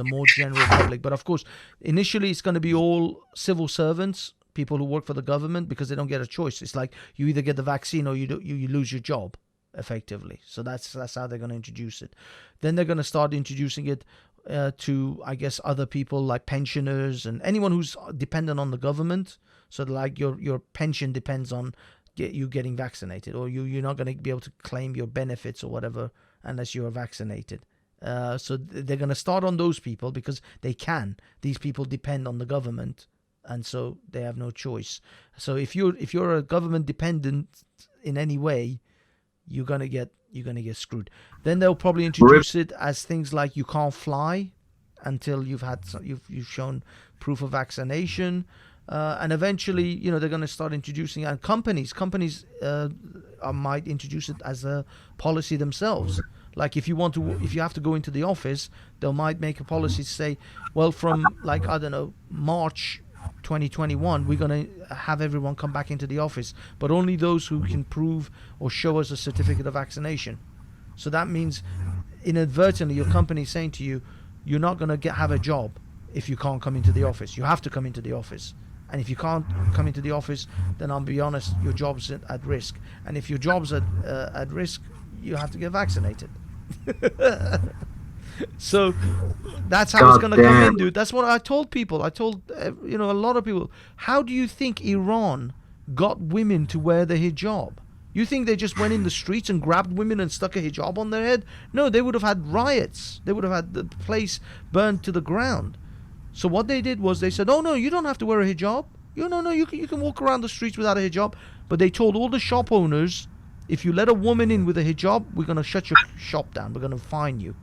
more general public. But of course, initially it's going to be all civil servants, people who work for the government, because they don't get a choice. It's like you either get the vaccine or you lose your job, effectively. So that's how they're going to introduce it. Then they're going to start introducing it to, I guess, other people like pensioners and anyone who's dependent on the government. So like your pension depends on you getting vaccinated, or you're not going to be able to claim your benefits or whatever unless you're vaccinated. So they're going to start on those people because they can. These people depend on the government, and so they have no choice. So if you're a government dependent in any way, you're gonna get screwed. Then they'll probably introduce it as things like you can't fly until you've shown proof of vaccination, and eventually, they're gonna start introducing, and companies might introduce it as a policy themselves. Like if you have to go into the office, they might make a policy to say, well, from like, I don't know, March 2021, we're going to have everyone come back into the office, but only those who can prove or show us a certificate of vaccination. So that means inadvertently your company is saying to you, you're not going to have a job if you can't come into the office. You have to come into the office. And if you can't come into the office, then I'll be honest, your job's at risk. And if your job's at risk, you have to get vaccinated. So that's how it's going to come in, dude. That's what I told people. I told a lot of people, how do you think Iran got women to wear the hijab? You think they just went in the streets and grabbed women and stuck a hijab on their head? No, they would have had riots. They would have had the place burned to the ground. So what they did was they said, oh no, you don't have to wear a hijab. You can walk around the streets without a hijab. But they told all the shop owners, if you let a woman in with a hijab, we're going to shut your shop down. We're going to fine you.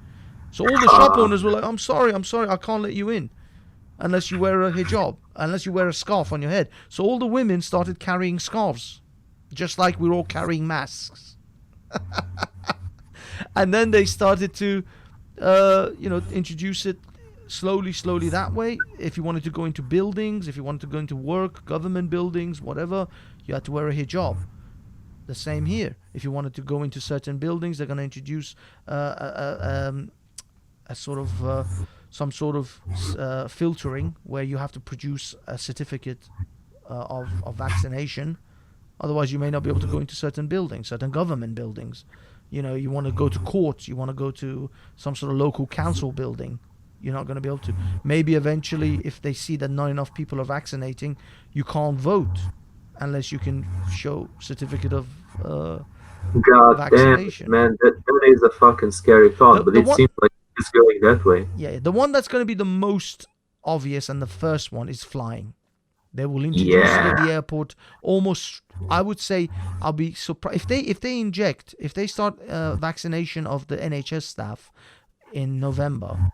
So all the shop owners were like, I'm sorry, I can't let you in unless you wear a hijab, unless you wear a scarf on your head. So all the women started carrying scarves, just like we're all carrying masks. And then they started to, introduce it slowly that way. If you wanted to go into buildings, if you wanted to go into work, government buildings, whatever, you had to wear a hijab. The same here. If you wanted to go into certain buildings, they're going to introduce some sort of filtering where you have to produce a certificate of vaccination. Otherwise, you may not be able to go into certain buildings, certain government buildings. You want to go to courts, you want to go to some sort of local council building. You're not going to be able to. Maybe eventually, if they see that not enough people are vaccinating, you can't vote unless you can show certificate of vaccination. Damn, man, that is a fucking scary thought, but it seems like it's going that way. Yeah, the one that's going to be the most obvious and the first one is flying. They will introduce it at the airport. Almost, I would say, I'll be surprised if they start vaccination of the NHS staff in November.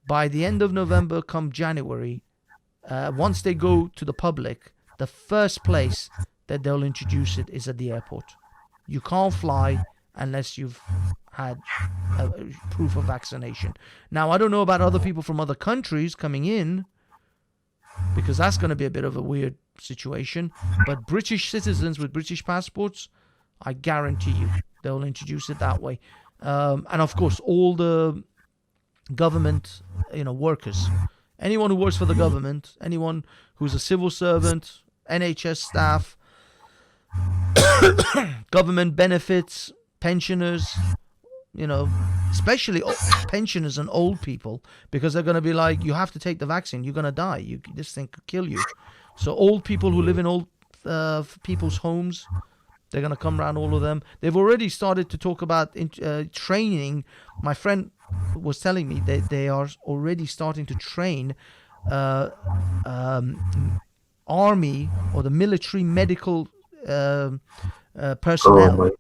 By the end of November, come January, once they go to the public, the first place that they'll introduce it is at the airport. You can't fly unless you've had proof of vaccination. Now, I don't know about other people from other countries coming in, because that's going to be a bit of a weird situation. But British citizens with British passports, I guarantee you, they'll introduce it that way. And of course, all the government, workers, anyone who works for the government, anyone who's a civil servant, NHS staff, government benefits, pensioners, especially pensioners and old people, because they're going to be like, you have to take the vaccine, you're going to die, this thing could kill you. So old people who live in old people's homes, they're going to come around, all of them. They've already started to talk about training. My friend was telling me that they are already starting to train army or the military medical personnel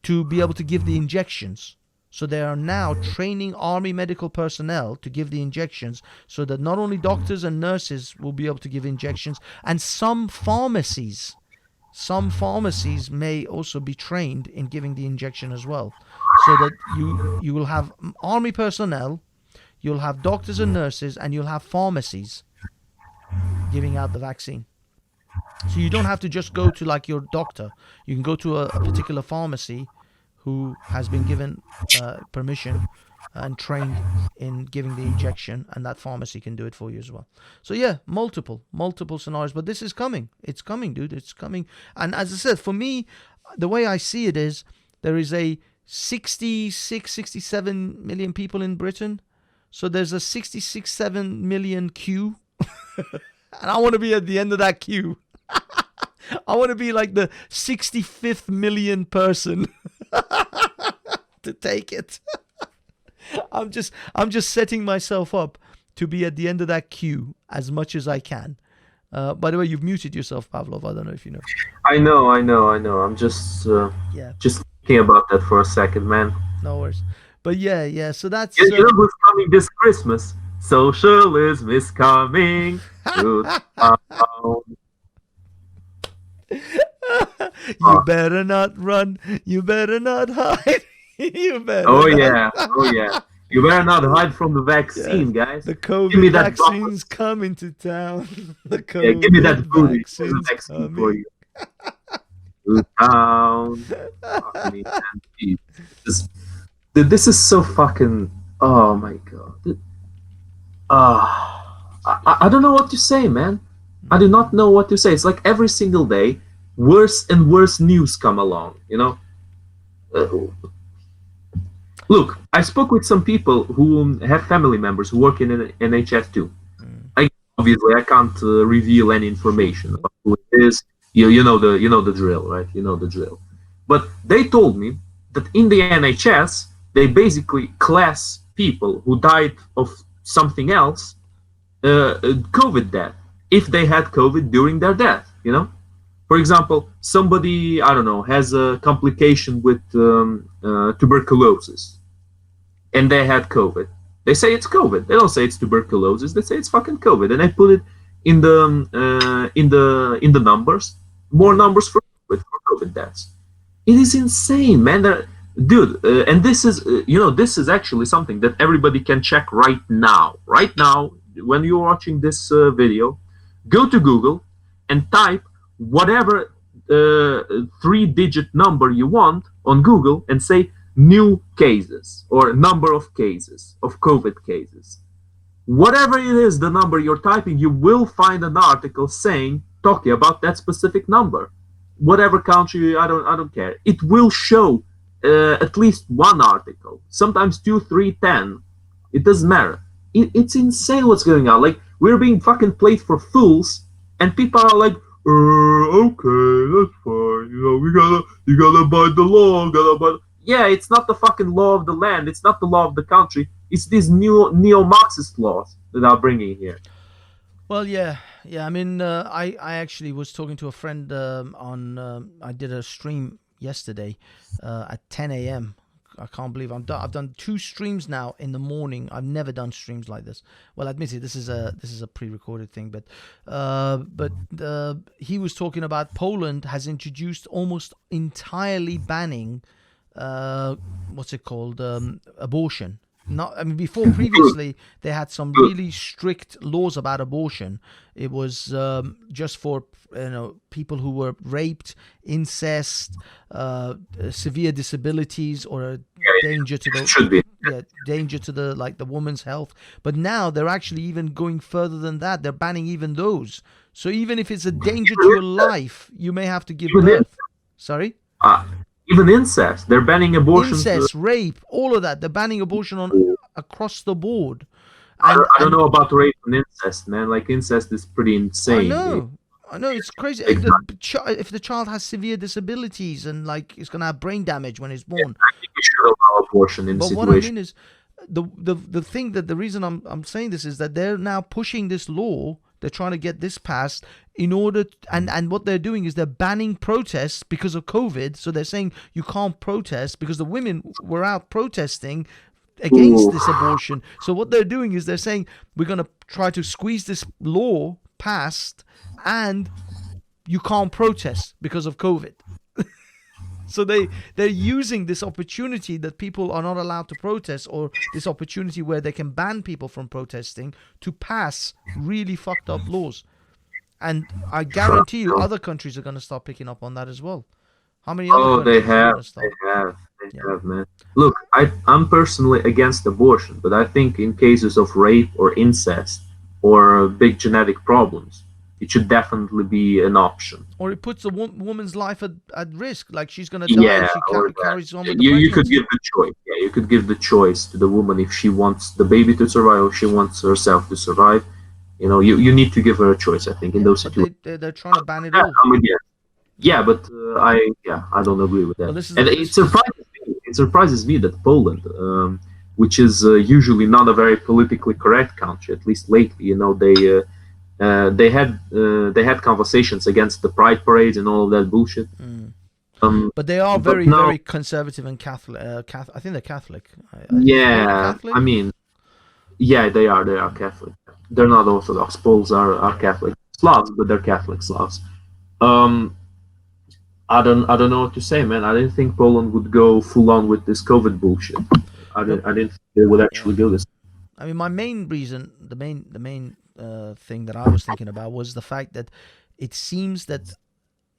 to be able to give the injections. So they are now training army medical personnel to give the injections, so that not only doctors and nurses will be able to give injections, and some pharmacies may also be trained in giving the injection as well, so that you will have army personnel, you'll have doctors and nurses, and you'll have pharmacies giving out the vaccine. So you don't have to just go to like your doctor. You can go to a particular pharmacy who has been given permission and trained in giving the injection, and that pharmacy can do it for you as well. So yeah, multiple scenarios, but this is coming. It's coming, dude. It's coming. And as I said, for me, the way I see it is, there is a 67 million people in Britain. So there's a 7 million queue. And I want to be at the end of that queue. I want to be like the 65th million person to take it. I'm just setting myself up to be at the end of that queue as much as I can. By the way, you've muted yourself, Pavlov. I don't know if you know. I know. I'm just thinking about that for a second, man. No worries. But yeah. So that's. You know who's coming this Christmas? Socialism is coming to town. You better not run. You better not hide. You better. Oh yeah. You better not hide from the vaccine, guys. The COVID vaccine's coming to town. The COVID give me that booty. vaccine's Vaccine for you. To town. Fuck me, man. This is so fucking. Oh my god. I don't know what to say, man. I do not know what to say. It's like every single day, worse and worse news come along, you know? Look, I spoke with some people who have family members who work in NHS too. Obviously, I can't reveal any information about who it is. You know the drill, right? You know the drill. But they told me that in the NHS, they basically class people who died of something else, COVID death, if they had COVID during their death, you know? For example, somebody, I don't know, has a complication with tuberculosis, and they had COVID. They say it's COVID. They don't say it's tuberculosis. They say it's fucking COVID, and they put it in the numbers, more numbers for COVID deaths. It is insane, man. Dude, and this is, this is actually something that everybody can check right now. Right now, when you're watching this video, go to Google and type whatever 3-digit number you want on Google and say new cases or number of cases, of COVID cases. Whatever it is, the number you're typing, you will find an article talking about that specific number. Whatever country, I don't care. It will show at least one article, sometimes 2, 3, 10. It doesn't matter. It's insane what's going on. Like, we're being fucking played for fools, and people are like, okay, that's fine. You gotta abide the law. Yeah, it's not the fucking law of the land. It's not the law of the country. It's these new neo-Marxist laws that are bringing here. Well, yeah. I mean, I actually was talking to a friend I did a stream yesterday at 10 a.m. I can't believe I've done 2 streams now in the morning. I've never done streams like this. Well, admittedly, this is a pre-recorded thing, but he was talking about Poland has introduced almost entirely banning abortion. Before previously they had some really strict laws about abortion. It was just for people who were raped, incest, severe disabilities, or a danger to the woman's health. But now they're actually even going further than that. They're banning even those. So even if it's a danger to your life, you may have to give birth. Sorry? Even incest. They're banning abortion. Incest, rape, all of that. They're banning abortion on across the board. I And don't know about rape and incest, man. Like incest is pretty insane. I know, it's crazy. If the child has severe disabilities and like it's gonna have brain damage when it's born. I think we should allow abortion in But situations. what I mean is, the thing that the reason I'm saying this is that they're now pushing this law. They're trying to get this passed in order and what they're doing is they're banning protests because of COVID. So they're saying you can't protest because the women were out protesting against this abortion. So what they're doing is they're saying we're going to try to squeeze this law past and you can't protest because of COVID. So they're using this opportunity that people are not allowed to protest, or this opportunity where they can ban people from protesting, to pass really fucked up laws. And I guarantee you other countries are going to start picking up on that as well. How many other countries are going to start? They have, man. Look, I'm personally against abortion, but I think in cases of rape or incest or big genetic problems, it should definitely be an option. Or it puts a woman's life at risk, like she's going to die if she carries on with the you could pregnancy. give the choice. Yeah, you could give the choice to the woman if she wants the baby to survive or if she wants herself to survive. You know, you need to give her a choice, I think, in those situations. They're trying to ban it Yeah, all. I'm against. Yeah, but I don't agree with that. Well, this is And it surprises me that Poland, which is usually not a very politically correct country, at least lately, you know, they had conversations against the pride parades and all of that bullshit. But they are very very conservative and Catholic. I think they're Catholic. Catholic? I mean, yeah, they are Catholic. They're not Orthodox. Poles are Catholic Slavs, but they're Catholic Slavs. I don't know what to say, man. I didn't think Poland would go full on with this COVID bullshit. I didn't think they would actually do this. I mean, my main reason, the main thing that I was thinking about was the fact that it seems that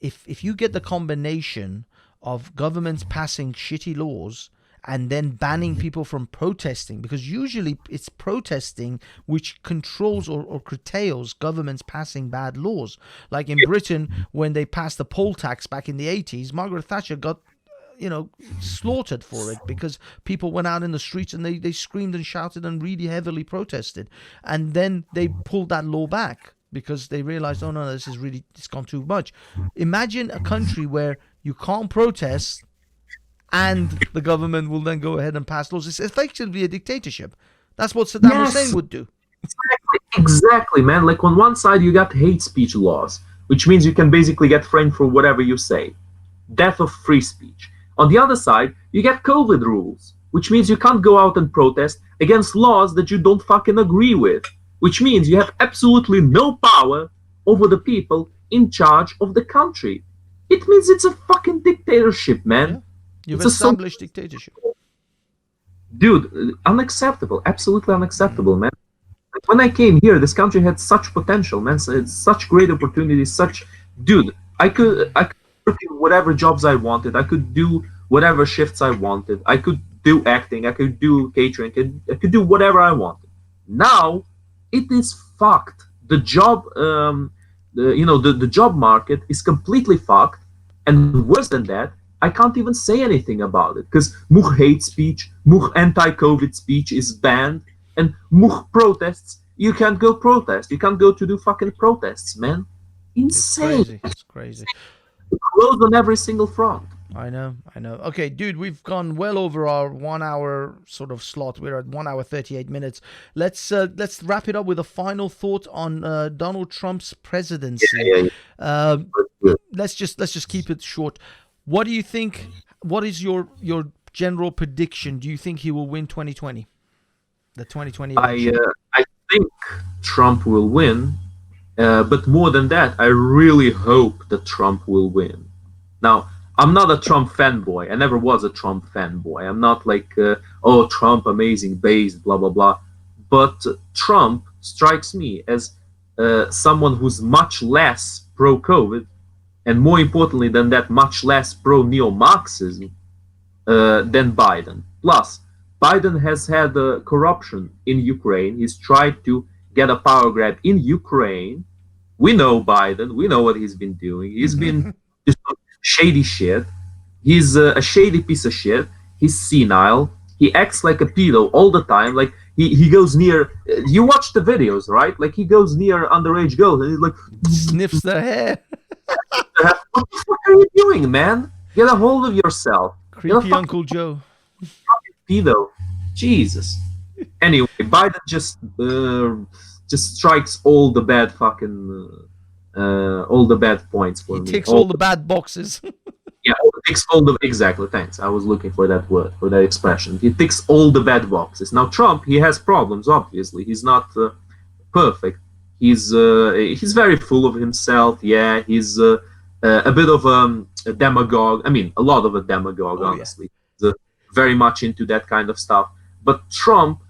if you get the combination of governments passing shitty laws and then banning people from protesting, because usually it's protesting which controls or curtails governments passing bad laws. Like in Britain, when they passed the poll tax back in the 80s, Margaret Thatcher got slaughtered for it because people went out in the streets and they screamed and shouted and really heavily protested. And then they pulled that law back because they realized, oh no, it's gone too much. Imagine a country where you can't protest and the government will then go ahead and pass laws. It's effectively a dictatorship. That's what Saddam Hussein would do. Exactly, man. Like on one side you got hate speech laws, which means you can basically get framed for whatever you say. Death of free speech. On the other side, you get COVID rules, which means you can't go out and protest against laws that you don't fucking agree with, which means you have absolutely no power over the people in charge of the country. It means it's a fucking dictatorship, man. Yeah. You've established dictatorship. Dude, unacceptable. Absolutely unacceptable, man. When I came here, this country had such potential, man. It's such great opportunities, dude, I could work in whatever jobs I wanted. I could do whatever shifts I wanted. I could do acting. I could do catering. I could do whatever I wanted. Now, it is fucked. The job, the job market is completely fucked. And worse than that, I can't even say anything about it because more hate speech, more anti-COVID speech is banned, and more protests. You can't go protest. You can't go to do fucking protests, man. Insane. It's crazy. Closed on every single front. I know. Okay, dude, we've gone well over our 1 hour sort of slot. We're at 1 hour 38 minutes. Let's wrap it up with a final thought on Donald Trump's presidency. Let's just keep it short. What do you think? What is your general prediction? Do you think he will win 2020? The 2020 election? I think Trump will win, but more than that, I really hope that Trump will win. Now, I'm not a Trump fanboy. I never was a Trump fanboy. I'm not like, Trump, amazing, based, blah, blah, blah. But Trump strikes me as someone who's much less pro-COVID, and more importantly than that, much less pro-neo-Marxism than Biden. Plus, Biden has had corruption in Ukraine. He's tried to get a power grab in Ukraine. We know Biden. We know what he's been doing. He's been just shady shit. He's a shady piece of shit. He's senile. He acts like a pedo all the time. Like he goes near. You watch the videos, right? Like he goes near underage girls and he's like, Sniffs their hair. "What the fuck are you doing, man? Get a hold of yourself. You're a Creepy fucking Uncle Joe. pedo." Jesus. Anyway, Biden just strikes all the bad all the bad points for He me. ticks all the bad boxes. Yeah, ticks all the exactly. Thanks. I was looking for that word, for that expression. He ticks all the bad boxes. Now Trump, he has problems. Obviously, he's not perfect. He's very full of himself. Yeah, he's a bit of a demagogue. I mean, a lot of a demagogue. Oh, Honestly, he's, very much into that kind of stuff. But Trump,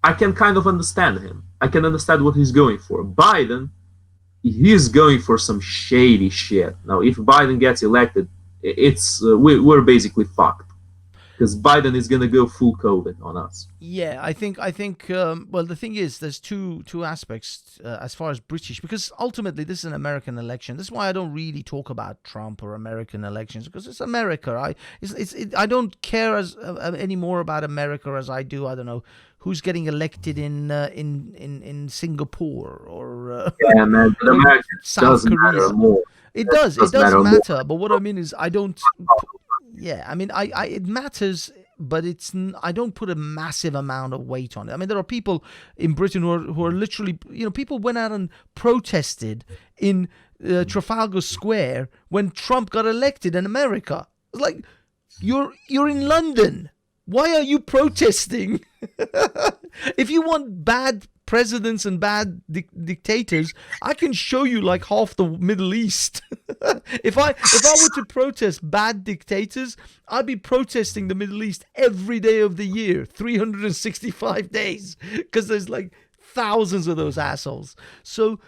I can kind of understand him. I can understand what he's going for. Biden, he's going for some shady shit. Now, if Biden gets elected, we're basically fucked because Biden is gonna go full COVID on us. Yeah, I think. Well, the thing is, there's two aspects as far as British, because ultimately this is an American election. This is why I don't really talk about Trump or American elections, because it's America. I don't care as any more about America as I do. I don't know who's getting elected in Singapore or Yeah, man, but America South doesn't Korea. matter more. It does matter, but what I mean is I don't. Yeah, I mean, it matters, but I don't put a massive amount of weight on it. I mean, there are people in Britain who are literally, people went out and protested in Trafalgar Square when Trump got elected in America. It's like, you're in London. Why are you protesting? If you want bad presidents and bad dictators, I can show you like half the Middle East. If I were to protest bad dictators, I'd be protesting the Middle East every day of the year, 365 days, because there's like thousands of those assholes. So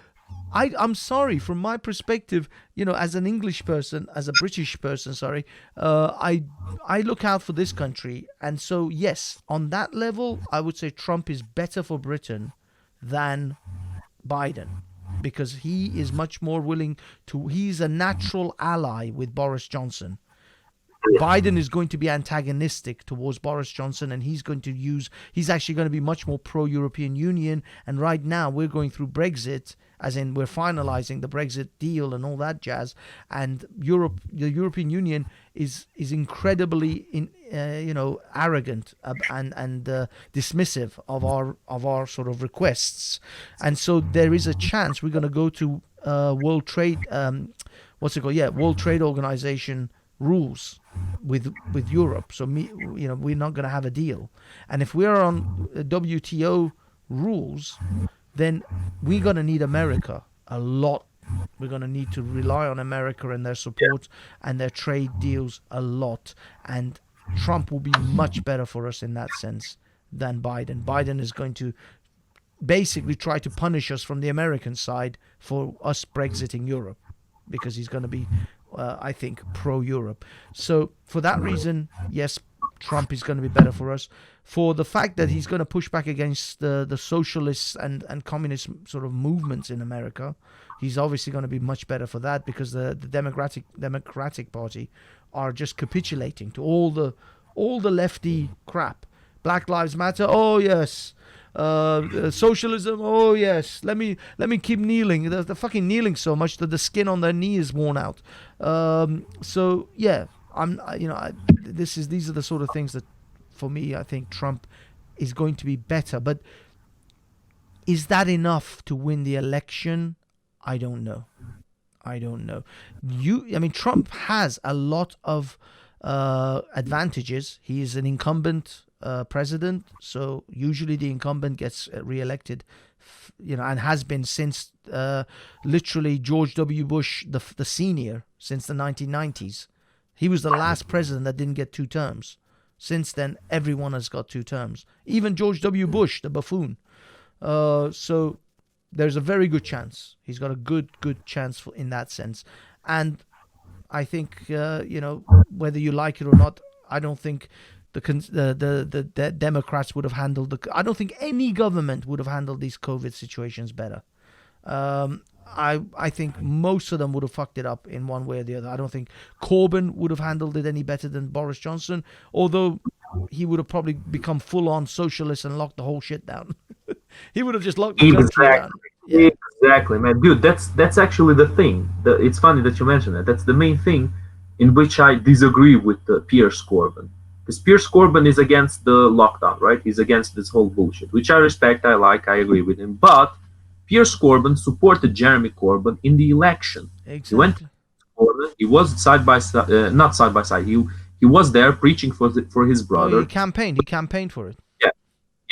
I'm sorry, from my perspective, as an English person, as a British person, sorry, I look out for this country. And so, yes, on that level, I would say Trump is better for Britain than Biden, because he is much more willing he's a natural ally with Boris Johnson. Biden is going to be antagonistic towards Boris Johnson, and he's actually going to be much more pro-European Union. And right now we're going through Brexit, as in we're finalizing the Brexit deal and all that jazz. And the European Union is incredibly arrogant and dismissive of our sort of requests. And so there is a chance we're going to go to World Trade World Trade Organization rules with Europe. So we're not going to have a deal. And if we're on WTO rules, then we're going to need America a lot. We're going to need to rely on America and their support and their trade deals a lot. And Trump will be much better for us in that sense than Biden. Biden is going to basically try to punish us from the American side for us Brexiting Europe, because he's going to be I think pro-Europe. So for that reason, yes, Trump is going to be better for us. For the fact that he's going to push back against the socialists and communist sort of movements in America, he's obviously going to be much better for that, because the Democratic Party are just capitulating to all the lefty crap. Black Lives Matter, oh yes. Socialism, oh yes, let me keep kneeling. They're fucking kneeling so much that the skin on their knee is worn out. So yeah, these are the sort of things that, for me, I think Trump is going to be better. But is that enough to win the election? I don't know. Trump has a lot of advantages. He is an incumbent president, so usually the incumbent gets re-elected, and has been since literally George W. Bush, the senior, since the 1990s. He was the last president that didn't get 2 terms. Since then, everyone has got 2 terms, even George W. Bush, the buffoon. So there's a very good chance. He's got a good chance in that sense. And I think, whether you like it or not, I don't think the Democrats would have handled I don't think any government would have handled these COVID situations better. I think most of them would have fucked it up in one way or the other. I don't think Corbyn would have handled it any better than Boris Johnson, although he would have probably become full-on socialist and locked the whole shit down. He would have just locked the country down. Yeah. Exactly, man. Dude, that's actually the thing. It's funny that you mentioned that. That's the main thing in which I disagree with Piers Corbyn. Because Piers Corbyn is against the lockdown, right? He's against this whole bullshit, which I respect, I like, I agree with him. But Piers Corbyn supported Jeremy Corbyn in the election. Exactly. He went to Corbyn. He was side by side, not side by side. He was there preaching for his brother. Oh, he campaigned for it.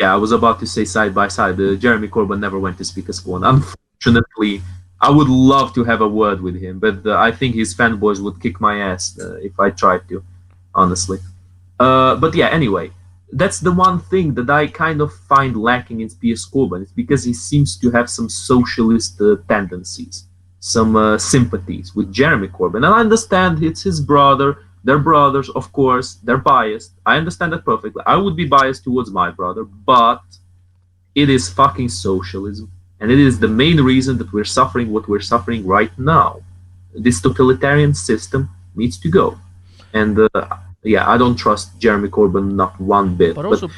Yeah, I was about to say side by side. Jeremy Corbyn never went to Speaker's School. Unfortunately, I would love to have a word with him, but I think his fanboys would kick my ass if I tried to, honestly. But yeah, anyway, that's the one thing that I kind of find lacking in Piers Corbyn. It's because he seems to have some socialist tendencies, some sympathies with Jeremy Corbyn. And I understand it's his brother. They're brothers, of course. They're biased. I understand that perfectly. I would be biased towards my brother, but it is fucking socialism. And it is the main reason that we're suffering what we're suffering right now. This totalitarian system needs to go. And yeah, I don't trust Jeremy Corbyn not one bit. But also,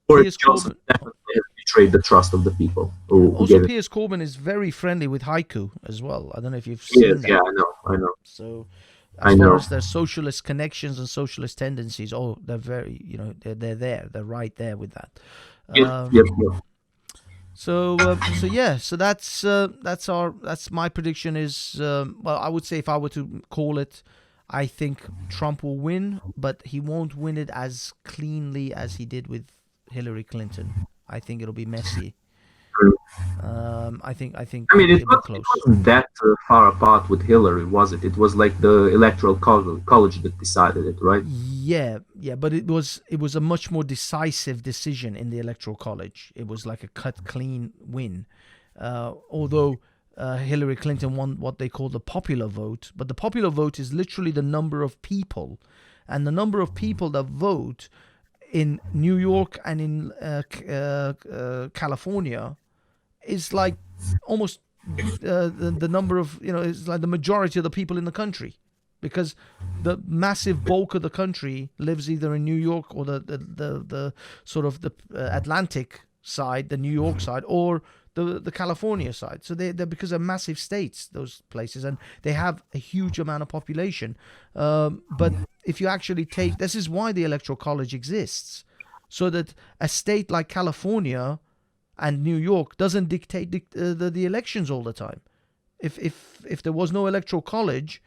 Boris Johnson definitely has betrayed the trust of the people. Also, Piers Corbyn is very friendly with Haiku as well. I don't know if you've seen that. Yeah, I know. So, as far as their socialist connections and socialist tendencies, they're very, they're there. They're right there with that. Yep. So that's my prediction is, well, I would say if I were to call it, I think Trump will win, but he won't win it as cleanly as he did with Hillary Clinton. I think it'll be messy. I think. I mean, it wasn't that far apart with Hillary, was it? It was like the electoral college that decided it, right? Yeah, but it was a much more decisive decision in the electoral college. It was like a cut clean win, although Hillary Clinton won what they call the popular vote. But the popular vote is literally the number of people, and the number of people that vote in New York and in California is like almost the number of, it's like the majority of the people in the country, because the massive bulk of the country lives either in New York or the sort of the Atlantic side, the New York side, or the California side. So they're because they're massive states, those places, and they have a huge amount of population. But if you actually take, this is why the Electoral College exists, so that a state like California and New York doesn't dictate the elections all the time. If there was no Electoral College,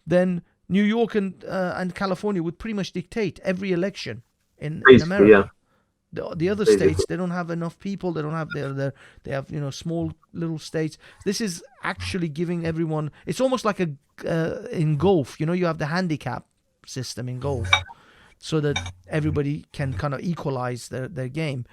then New York and California would pretty much dictate every election in America. Yeah. The other states, they don't have enough people. They don't have they have small little states. This is actually giving everyone. It's almost like in golf. You have the handicap system in golf, so that everybody can kind of equalize their game.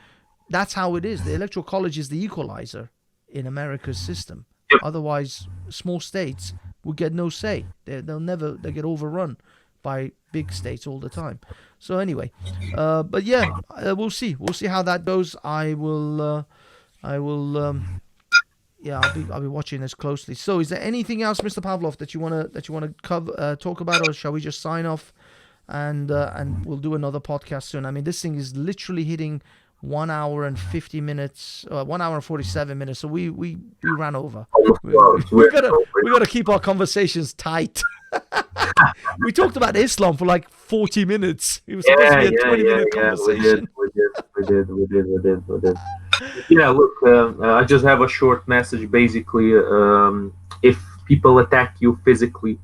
That's how it is. The Electoral College is the equalizer in America's system. Otherwise, small states will get no say. They get overrun by big states all the time. So anyway, but yeah, we'll see. We'll see how that goes. I'll be watching this closely. So, is there anything else, Mr. Pavlov, that you wanna talk about, or shall we just sign off and we'll do another podcast soon? I mean, this thing is literally hitting 1 hour and 50 minutes, 1 hour and 47 minutes. So we ran over. We gotta keep our conversations tight. We talked about Islam for like 40 minutes. It was supposed to be a 20-minute conversation. We did. Yeah, look, I just have a short message. Basically, if people attack you physically,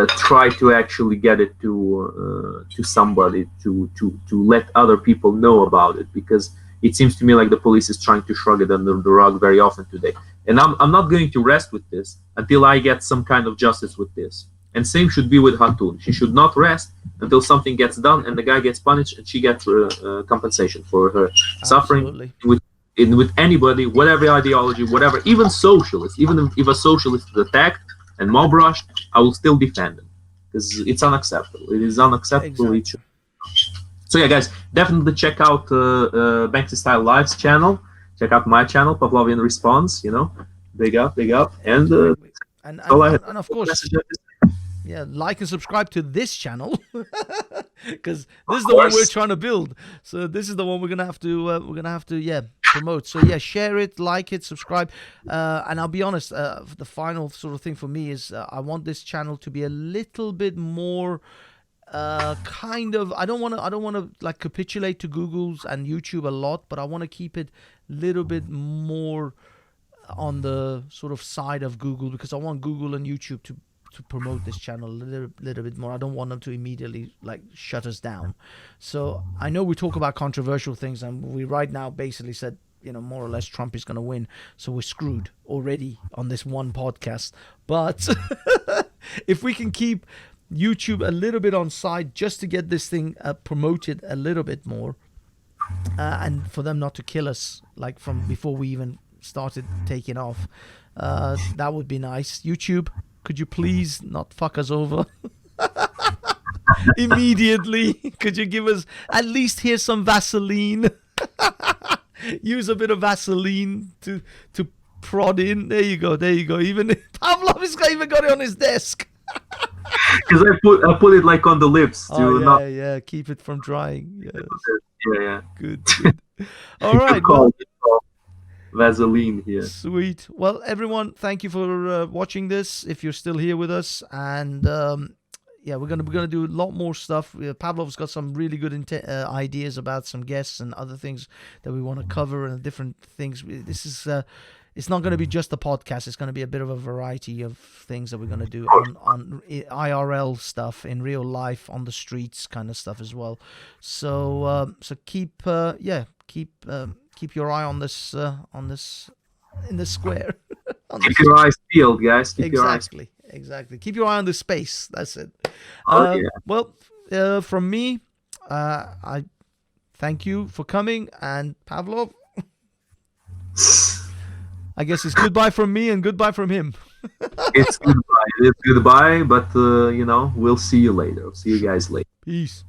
try to actually get it to somebody to let other people know about it, because it seems to me like the police is trying to shrug it under the rug very often today. And I'm not going to rest with this until I get some kind of justice with this. And same should be with Haton. She should not rest until something gets done and the guy gets punished and she gets compensation for her suffering. With anybody, whatever ideology, whatever, even socialists, even if a socialist is attacked and mob rushed, I will still defend them, because it's unacceptable. It is unacceptable. Exactly. So yeah, guys, definitely check out Banksy Style Live's channel. Check out my channel, Pavlovian Response. big up, and and all I have. and of course, Message up is- yeah, like and subscribe to this channel because this is Of the one we're course. trying to build. So this is the one we're gonna have to yeah, promote. So yeah, share it, like it, subscribe, and I'll be honest. The final sort of thing for me is I want this channel to be a little bit more. Kind of. I don't want to like capitulate to Google's and YouTube a lot, but I want to keep it a little bit more on the sort of side of Google because I want Google and YouTube to promote this channel a little bit more. I don't want them to immediately like shut us down. So I know we talk about controversial things, and we right now basically said, you know, more or less Trump is going to win. So we're screwed already on this one podcast. But if we can keep YouTube a little bit on side just to get this thing promoted a little bit more, and for them not to kill us like from before we even started taking off, that would be nice. YouTube, could you please not fuck us over immediately? Could you give us at least here's some Vaseline? Use a bit of Vaseline to prod in. There you go. Even Pavlov has even got it on his desk. Because I put it like on the lips to not. Keep it from drying. Yes. Yeah. Good. All right. Call it Vaseline here. Sweet. Well, everyone, thank you for watching this. If you're still here with us, and we're gonna do a lot more stuff. Pavlov's got some really good ideas about some guests and other things that we want to cover and different things. This is. It's not going to be just a podcast. It's going to be a bit of a variety of things that we're going to do on IRL stuff, in real life, on the streets kind of stuff as well. So keep your eye on this in the square. Keep your eyes peeled, guys. Keep your eyes. Exactly. Keep your eye on the space. That's it. Yeah. Well, from me, I thank you for coming, and Pavlov. I guess it's goodbye from me and goodbye from him. It's goodbye. But we'll see you later. See you guys later. Peace.